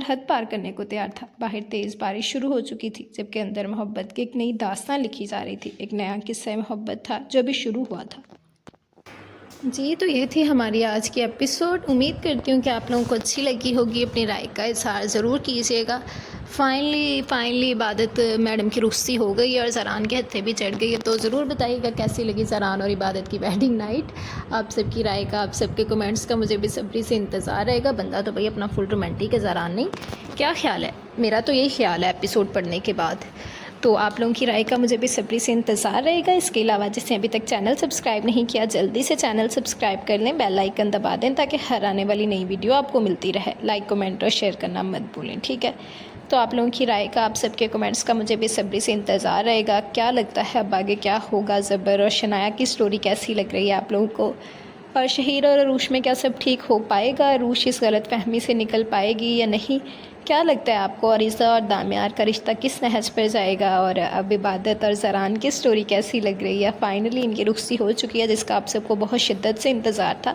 حد پار کرنے کو تیار تھا۔ باہر تیز بارش شروع ہو چکی تھی، جبکہ اندر محبت کی ایک نئی داستان لکھی جا رہی تھی۔ ایک نیا قصہ محبت تھا جو ابھی شروع ہوا تھا۔ جی تو یہ تھی ہماری آج کی ایپیسوڈ۔ امید کرتی ہوں کہ آپ لوگوں کو اچھی لگی ہوگی، اپنی رائے کا اظہار ضرور کیجیے گا۔ فائنلی عبادت میڈم کی رخصتی ہو گئی اور زران کے ہتھے بھی چڑھ گئی، تو ضرور بتائیے گا کیسی لگی زران اور عبادت کی ویڈنگ نائٹ۔ آپ سب کی رائے کا، آپ سب کے کمنٹس کا مجھے بے صبری سے انتظار رہے گا۔ بندہ تو بھائی اپنا فل رومانٹک ہے، زران نہیں۔ کیا خیال ہے؟ میرا تو یہی خیال ہے ایپیسوڈ پڑھنے کے بعد۔ تو آپ لوگوں کی رائے کا مجھے بے صبری سے انتظار رہے گا۔ اس کے علاوہ جس نے ابھی تک چینل سبسکرائب نہیں کیا، جلدی سے چینل سبسکرائب کر لیں، بیل آئیکن دبا دیں تاکہ ہر آنے والی نئی ویڈیو آپ کو ملتی رہے۔ لائک، کمنٹ اور شیئر کرنا مت بھولیں، ٹھیک ہے؟ تو آپ لوگوں کی رائے کا، آپ سب کے کمنٹس کا مجھے بے صبری سے انتظار رہے گا۔ کیا لگتا ہے اب آگے کیا ہوگا؟ زبر اور شنایا کی سٹوری کیسی لگ رہی ہے آپ لوگوں کو؟ اور شہیر اور عروش میں کیا سب ٹھیک ہو پائے گا؟ عروش اس غلط فہمی سے نکل پائے گی یا نہیں؟ کیا لگتا ہے آپ کو عریضہ اور دامیار کا رشتہ کس نہج پر جائے گا؟ اور اب عبادت اور زران کی سٹوری کیسی لگ رہی ہے؟ فائنلی ان کی رخصتی ہو چکی ہے جس کا آپ سب کو بہت شدت سے انتظار تھا۔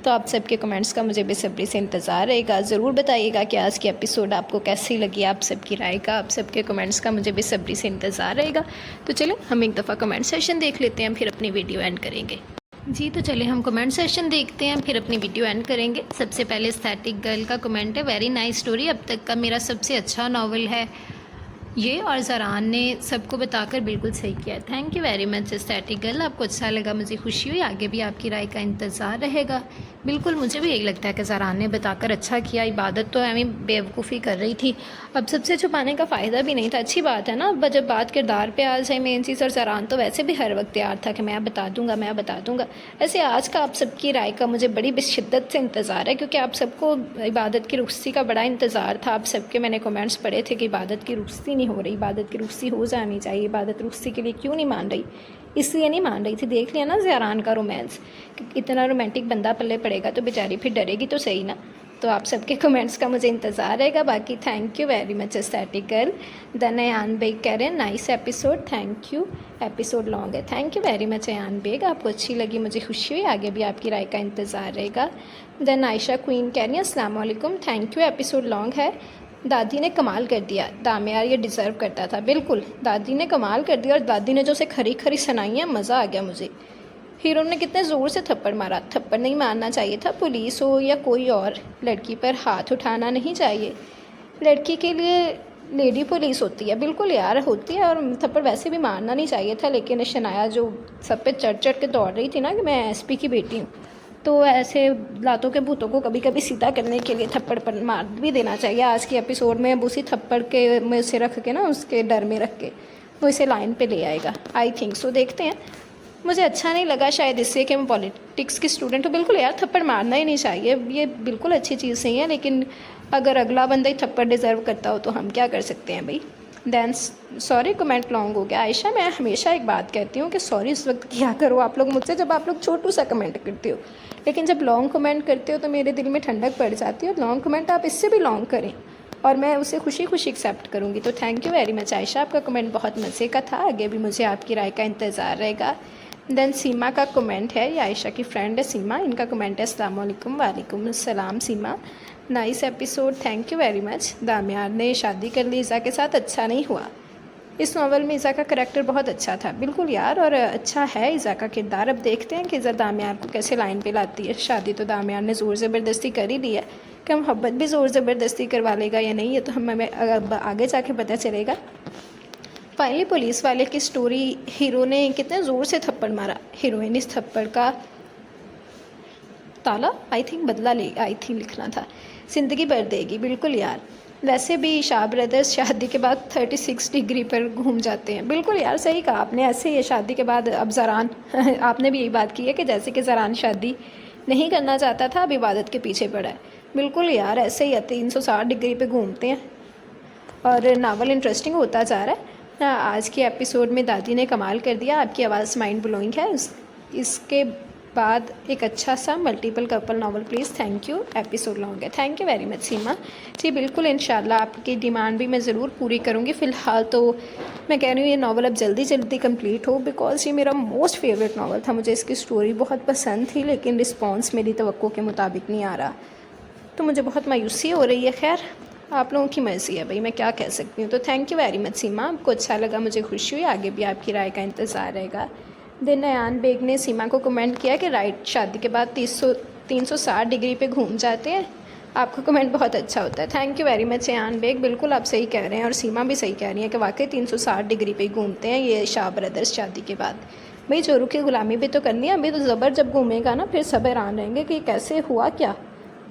تو آپ سب کے کمنٹس کا مجھے بے صبری سے انتظار رہے گا۔ ضرور بتائیے گا کہ آج کی ایپیسوڈ آپ کو کیسی لگی۔ آپ سب کی رائے کا، آپ سب کے کمنٹس کا مجھے بے صبری سے انتظار رہے گا۔ تو چلیں ہم ایک دفعہ کمنٹ سیشن دیکھ لیتے ہیں، پھر اپنی ویڈیو اینڈ کریں گے۔ جی تو چلے ہم کمنٹ سیشن دیکھتے ہیں، پھر اپنی ویڈیو اینڈ کریں گے۔ سب سے پہلے اسٹیٹک گرل کا کمنٹ ہے، ویری نائس اسٹوری، اب تک کا میرا سب سے اچھا ناول ہے یہ، اور زران نے سب کو بتا کر بالکل صحیح کیا۔ Thank you very much static girl, آپ کو اچھا لگا، مجھے خوشی ہوئی۔ آگے بھی آپ کی رائے کا انتظار رہے گا۔ بالکل مجھے بھی یہی لگتا ہے کہ زران نے بتا کر اچھا کیا۔ عبادت تو ایویں بیوقوفی کر رہی تھی، اب سب سے چھپانے کا فائدہ بھی نہیں تھا۔ اچھی بات ہے نا، اب جب بات کردار پہ آ جائے مین چیز، اور زران تو ویسے بھی ہر وقت تیار تھا کہ میں بتا دوں گا۔ ایسے آج کا آپ سب کی رائے کا مجھے بڑی شدت سے انتظار ہے، کیونکہ آپ سب کو عبادت کی رخصتی کا بڑا انتظار تھا۔ آپ سب کے میں نے کمنٹس پڑھے تھے کہ عبادت کی رخصتی نہیں ہو رہی، عبادت کی رخصتی ہو جانی چاہیے، عبادت رخصتی کے لیے کیوں نہیں مان رہی؟ اس لیے نہیں مان رہی تھی، دیکھ لیا نا زران کا رومانس، اتنا رومانٹک بندہ پلے پڑے گا تو بیچاری پھر ڈرے گی تو صحیح نا۔ تو آپ سب کے کمنٹس کا مجھے انتظار رہے گا۔ باقی thank you very much static girl. Then Ayan Baig کہہ رہے ہیں nice episode, thank you, episode long ہے، thank you very much Ayan Baig, آپ کو اچھی لگی، مجھے خوشی ہوئی۔ آگے بھی آپ کی رائے کا انتظار رہے گا۔ دین عائشہ کوئین کہہ رہی ہیں السلام علیکم، تھینک یو، ایپیسوڈ لانگ ہے، دادی نے کمال کر دیا، دامیار یہ ڈیزرو کرتا تھا۔ بالکل دادی نے کمال کر دیا، اور دادی نے جو اسے کھری سنائی ہیں، مزہ آ گیا مجھے۔ ہیرو نے کتنے زور سے تھپڑ مارا، تھپڑ نہیں مارنا چاہیے تھا، پولیس ہو یا کوئی اور، لڑکی پر ہاتھ اٹھانا نہیں چاہیے، لڑکی کے لیے لیڈی پولیس ہوتی ہے، بالکل یار ہوتی ہے، اور تھپڑ ویسے بھی مارنا نہیں چاہیے تھا۔ لیکن شنایا جو سب پہ چڑھ کے دوڑ رہی تھی نا کہ میں ایس پی کی بیٹی ہوں، تو ایسے لاتوں کے بھوتوں کو کبھی کبھی سیدھا کرنے کے لیے تھپڑ پر مار بھی دینا چاہیے۔ آج کی ایپیسوڈ میں اب اسی تھپڑ کے میں اسے رکھ کے نا، اس کے ڈر میں رکھ کے وہ اسے لائن پہ لے آئے گا. I think so. دیکھتے ہیں. مجھے اچھا نہیں لگا شاید اس سے کہ میں پولیٹکس کی اسٹوڈنٹ ہوں. بالکل یار تھپڑ مارنا ہی نہیں چاہیے, یہ بالکل اچھی چیز نہیں ہے, لیکن اگر اگلا بندہ ہی تھپڑ ڈیزرو کرتا ہو تو ہم کیا کر سکتے ہیں بھائی. دین سوری کمنٹ لانگ ہو گیا. عائشہ میں ہمیشہ ایک بات کہتی ہوں کہ سوری اس وقت کیا کرو آپ لوگ مجھ سے جب آپ لوگ چھوٹو سا کمنٹ کرتے ہو, لیکن جب لانگ کمنٹ کرتے ہو تو میرے دل میں ٹھنڈک پڑ جاتی ہے. اور لانگ کمنٹ آپ اس سے بھی لانگ کریں اور میں اسے خوشی خوشی ایکسیپٹ کروں گی. تو thank you very much Ayesha, آپ کا کمنٹ بہت مزے کا تھا. آگے بھی مجھے آپ کی رائے کا انتظار رہے گا. دین سیما کا کمنٹ ہے, یہ عائشہ کی فرینڈ ہے سیما, ان کا کمنٹ ہے السلام علیکم. وعلیکم السلام Seema, nice episode, thank you very much. دامیار نے شادی کر لی ایزا کے ساتھ, اچھا نہیں ہوا. اس ناول میں ایزا کا کریکٹر بہت اچھا تھا. بالکل یار, اور اچھا ہے ایزا کا کردار. اب دیکھتے ہیں کہ ایزا دامیار کو کیسے لائن پہ لاتی ہے. شادی تو دامیار نے زور زبردستی کر ہی لی ہے, کہ محبت بھی زور زبردستی کروا لے گا یا نہیں, یہ تو ہمیں آگے جا کے پتہ چلے گا. فائنلی پولیس والے کی سٹوری, ہیرو نے کتنے زور سے تھپڑ مارا. ہیروئن اس تھپڑ کا تالا آئی تھنک بدلہ لے آئی تھنک لکھنا تھا, زندگی بھر دے گی. بالکل یار, ویسے بھی شاہ بردرز شادی کے بعد 36 ڈگری پر گھوم جاتے ہیں. بالکل یار صحیح کہا آپ نے. ایسے ہی شادی کے بعد اب زران آپ نے بھی یہی بات کی ہے کہ جیسے کہ زران شادی نہیں کرنا چاہتا تھا, اب عبادت کے پیچھے پڑا ہے. بالکل یار ایسے ہی 360 ڈگری پہ گھومتے ہیں, اور ناول انٹرسٹنگ ہوتا جا رہا ہے. آج کے ایپیسوڈ میں دادی نے کمال کر دیا. آپ کی آواز مائنڈ بلوئنگ ہے. اس کے بعد ایک اچھا سا multiple Kapil novel please. Thank you. Episode long ہے. تھینک یو ویری مچ سیما جی. بالکل انشاءاللہ آپ کی ڈیمانڈ بھی میں ضرور پوری کروں گی. فی الحال تو میں کہہ رہی ہوں یہ ناول اب جلدی جلدی کمپلیٹ ہو, بیکاز یہ میرا موسٹ فیوریٹ ناول تھا. مجھے اس کی سٹوری بہت پسند تھی, لیکن رسپانس میری توقع کے مطابق نہیں آ رہا, تو مجھے بہت مایوسی ہو رہی ہے. خیر آپ لوگوں کی مرضی ہے بھائی, میں کیا کہہ سکتی ہوں. تو تھینک یو ویری مچ سیما, آپ کو اچھا لگا, مجھے خوشی ہوئی. آگے بھی آپ کی رائے کا انتظار رہے گا. دین ایان بیگ نے سیما کو کمنٹ کیا کہ رائٹ شادی کے بعد 360 ڈگری پہ گھوم جاتے ہیں. آپ کا کمنٹ بہت اچھا ہوتا ہے. Thank you very much Ayan Baig. بالکل آپ صحیح کہہ رہے ہیں, اور سیما بھی صحیح کہہ رہی ہیں کہ واقعی 360 ڈگری پہ گھومتے ہیں یہ شاہ بردرز شادی کے بعد. بھائی چوروں کی غلامی بھی تو کرنی ہے. ابھی تو زبر جب گھومے گا نا پھر سب حیران رہیں گے کہ کیسے ہوا, کیا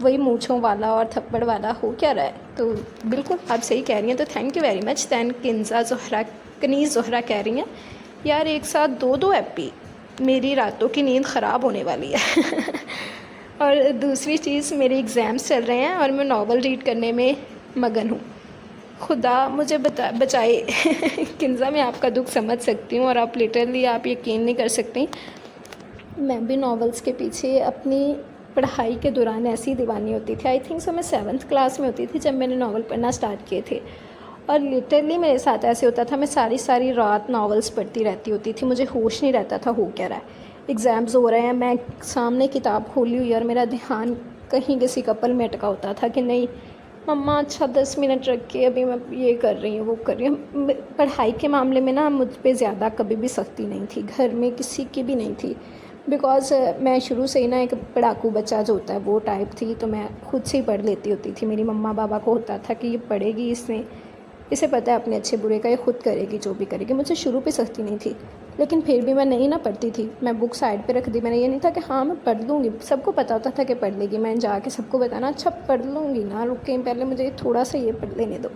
وہی مونچھوں والا اور تھپڑ والا ہو کیا رہا ہے. تو بالکل آپ صحیح کہہ رہی ہیں. تو تھینک یو ویری مچ. دین کنیز زہرا کہہ رہی ہیں یار ایک ساتھ دو ایپی, میری راتوں کی نیند خراب ہونے والی ہے. اور دوسری چیز میرے ایگزامس چل رہے ہیں اور میں ناول ریڈ کرنے میں مگن ہوں. خدا مجھے بچائے. کنزا میں آپ کا دکھ سمجھ سکتی ہوں, اور آپ لٹرلی آپ یقین نہیں کر سکتی, میں بھی ناولس کے پیچھے اپنی پڑھائی کے دوران ایسی دیوانی ہوتی تھی. آئی تھنک سو میں 7th کلاس میں ہوتی تھی جب میں نے ناول پڑھنا اسٹارٹ کیے تھے, اور لٹرلی میرے ساتھ ایسے ہوتا تھا میں ساری رات ناولس پڑھتی رہتی ہوتی تھی. مجھے ہوش نہیں رہتا تھا ہو کیا رہا ہے. ایگزامز ہو رہے ہیں, میں سامنے کتاب کھولی ہوئی اور میرا دھیان کہیں کسی کپل میں اٹکا ہوتا تھا کہ نہیں مما اچھا 10 منٹ رکھ کے ابھی میں یہ کر رہی ہوں وہ کر رہی ہوں. پڑھائی کے معاملے میں نا مجھ پہ زیادہ کبھی بھی سختی نہیں تھی, گھر میں کسی کی بھی نہیں تھی, بیکاز میں شروع سے ہی نا ایک پڑھاکو بچہ جو ہوتا ہے وہ ٹائپ تھی. تو میں خود سے ہی پڑھ لیتی ہوتی تھی. میری مما بابا کو ہوتا تھا کہ یہ پڑھے گی, اسے پتہ ہے اپنے اچھے برے کا, یہ خود کرے گی جو بھی کرے گی. مجھے شروع پہ سختی نہیں تھی, لیکن پھر بھی میں نہیں نہ پڑھتی تھی. میں بک سائڈ پہ رکھ دی. میں نے یہ نہیں تھا کہ ہاں میں پڑھ لوں گی, سب کو پتہ ہوتا تھا کہ پڑھ لے گی. میں جا کے سب کو بتانا اچھا پڑھ لوں گی نا, رکیں پہلے مجھے تھوڑا سا یہ پڑھ لینے دو.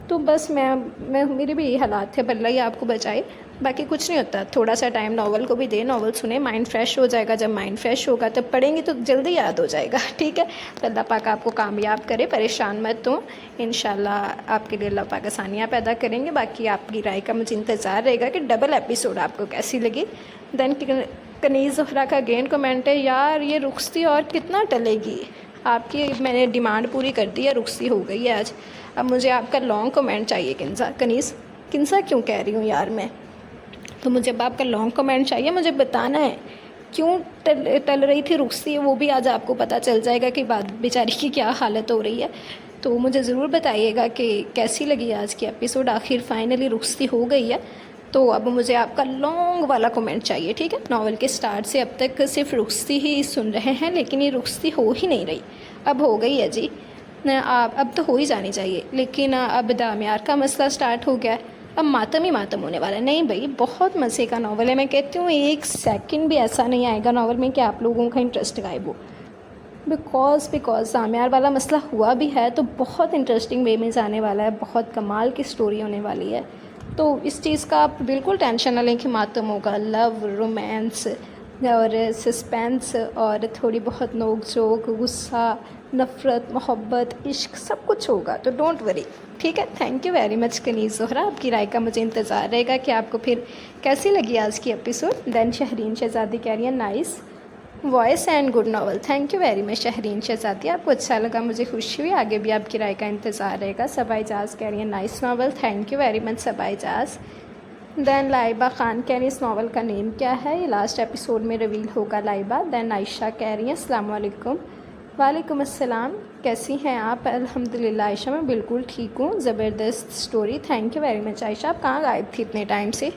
تو بس میں میرے بھی یہ حالات تھے. اللہ ہی آپ کو بچائے, باقی کچھ نہیں ہوتا. تھوڑا سا ٹائم ناول کو بھی دے, ناول سنیں, مائنڈ فریش ہو جائے گا. جب مائنڈ فریش ہوگا تب پڑھیں گی تو جلدی یاد ہو جائے گا. ٹھیک ہے, تو اللہ پاک آپ کو کامیاب کرے, پریشان مت ہوں. انشاءاللہ آپ کے لیے اللہ پاک آسانیاں پیدا کریں گے. باقی آپ کی رائے کا مجھے انتظار رہے گا کہ ڈبل ایپیسوڈ آپ کو کیسی لگی. دین کنیز زہرا کا اگین کمنٹ ہے یار یہ رخصتی اور کتنا ٹلے گی. آپ کی میں نے ڈیمانڈ پوری کر دی ہے, رخصتی ہو گئی ہے آج. اب مجھے آپ کا لانگ کمنٹ چاہیے. کنزا کیوں کہہ رہی ہوں یار میں, تو مجھے اب آپ کا لانگ کمنٹ چاہیے. مجھے بتانا ہے کیوں ٹل رہی تھی رخصتی, وہ بھی آج آپ کو پتہ چل جائے گا کہ بات بیچاری کی کیا حالت ہو رہی ہے. تو مجھے ضرور بتائیے گا کہ کیسی لگی آج کی ایپیسوڈ. آخر فائنلی رخصتی ہو گئی ہے, تو اب مجھے آپ کا لانگ والا کمنٹ چاہیے. ٹھیک ہے, ناول کے سٹارٹ سے اب تک صرف رخصتی ہی سن رہے ہیں, لیکن یہ رخصتی ہو ہی نہیں رہی. اب ہو گئی ہے جی, اب تو ہو ہی جانی چاہیے, لیکن اب دامیار کا مسئلہ سٹارٹ ہو گیا ہے. اب ماتم ہی ماتم ہونے والا ہے. نہیں بھائی بہت مزے کا ناول ہے. میں کہتی ہوں ایک سیکنڈ بھی ایسا نہیں آئے گا ناول میں کہ آپ لوگوں کا انٹرسٹ غائب ہو. بیکاز دامیار والا مسئلہ ہوا بھی ہے تو بہت انٹرسٹنگ وے میں جانے والا ہے, بہت کمال کی سٹوری ہونے والی ہے. تو اس چیز کا آپ بالکل ٹینشن نہ لیں کہ ماتم ہوگا. لو، رومانس اور سسپینس اور تھوڑی بہت نوک جھوک، غصہ، نفرت، محبت، عشق، سب کچھ ہوگا. تو ڈونٹ وری. ٹھیک ہے. Thank you very much Kaneez Zehra. آپ کی رائے کا مجھے انتظار رہے گا کہ آپ کو پھر کیسی لگی آج کی ایپیسوڈ. دین شہرین شہزادی کہہ رہی ہیں nice voice and good novel. Thank you very much Shehreen Shehzadi. آپ کو اچھا لگا، مجھے خوشی ہوئی. آگے بھی آپ کی رائے کا انتظار رہے گا. صبا اعجاز کہہ رہی ہیں nice novel. Thank you very much Saba Ijaz. Then Laiba Khan کہہ رہی ہیں اس ناول کا نیم کیا ہے، یہ لاسٹ ایپیسوڈ میں ریویل ہوگا لائبہ. دین عائشہ کہہ رہی ہیں السلام علیکم. وعلیکم السلام. کیسی ہیں آپ؟ الحمدللہ عائشہ میں بالکل ٹھیک ہوں. زبردست story. Thank you very much Ayesha. آپ کہاں غائب تھی اتنے ٹائم سے؟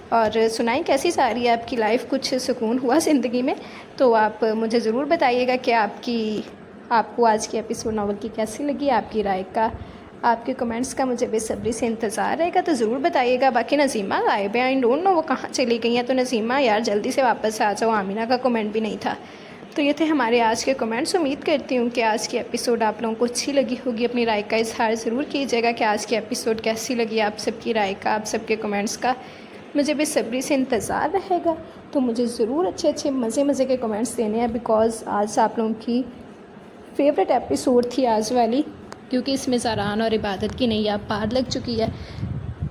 اور سنائیں کیسی جا رہی ہے آپ کی لائف؟ کچھ سکون ہوا زندگی میں؟ تو آپ مجھے ضرور بتائیے گا کہ آپ کو آج کی ایپیسوڈ ناول کی کیسی لگی. آپ کی رائے کا، آپ کے کمنٹس کا مجھے بے صبری سے انتظار رہے گا. تو ضرور بتائیے گا. باقی نظیمہ غائب ہے، آئی ڈونٹ نو وہ کہاں چلی گئی ہیں. تو نظیمہ یار جلدی سے واپس آ جاؤ. آمینہ کا کمنٹ بھی نہیں تھا. تو یہ تھے ہمارے آج کے کمنٹس. امید کرتی ہوں کہ آج کی ایپیسوڈ آپ لوگوں کو اچھی لگی ہوگی. اپنی رائے کا اظہار ضرور کیجیے گا کہ آج کی ایپیسوڈ کیسی لگی. آپ سب کی رائے کا، آپ سب کے کمنٹس کا مجھے بے صبری سے انتظار رہے گا. تو مجھے ضرور اچھے مزے کے کمنٹس دینے ہیں، بیکاز آج آپ لوگوں کی فیوریٹ ایپیسوڈ تھی آج والی، کیونکہ اس میں زاران اور عبادت کی نئی آپ پار لگ چکی ہے.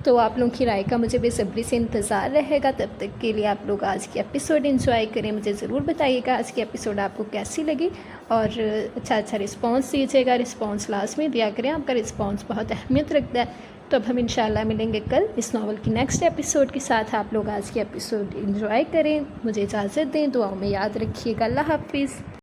تو آپ لوگوں کی رائے کا مجھے بے صبری سے انتظار رہے گا. تب تک کے لیے آپ لوگ آج کی ایپیسوڈ انجوائے کریں. مجھے ضرور بتائیے گا آج کی ایپیسوڈ آپ کو کیسی لگی، اور اچھا رسپانس دیجیے گا. رسپانس لازمی دیا کریں، آپ کا رسپانس بہت اہمیت رکھتا ہے. تو اب ہم انشاءاللہ ملیں گے کل اس ناول کی نیکسٹ ایپیسوڈ کے ساتھ. آپ لوگ آج کی ایپیسوڈ انجوائے کریں. مجھے اجازت دیں. دعاؤں میں یاد رکھیے گا. اللہ حافظ.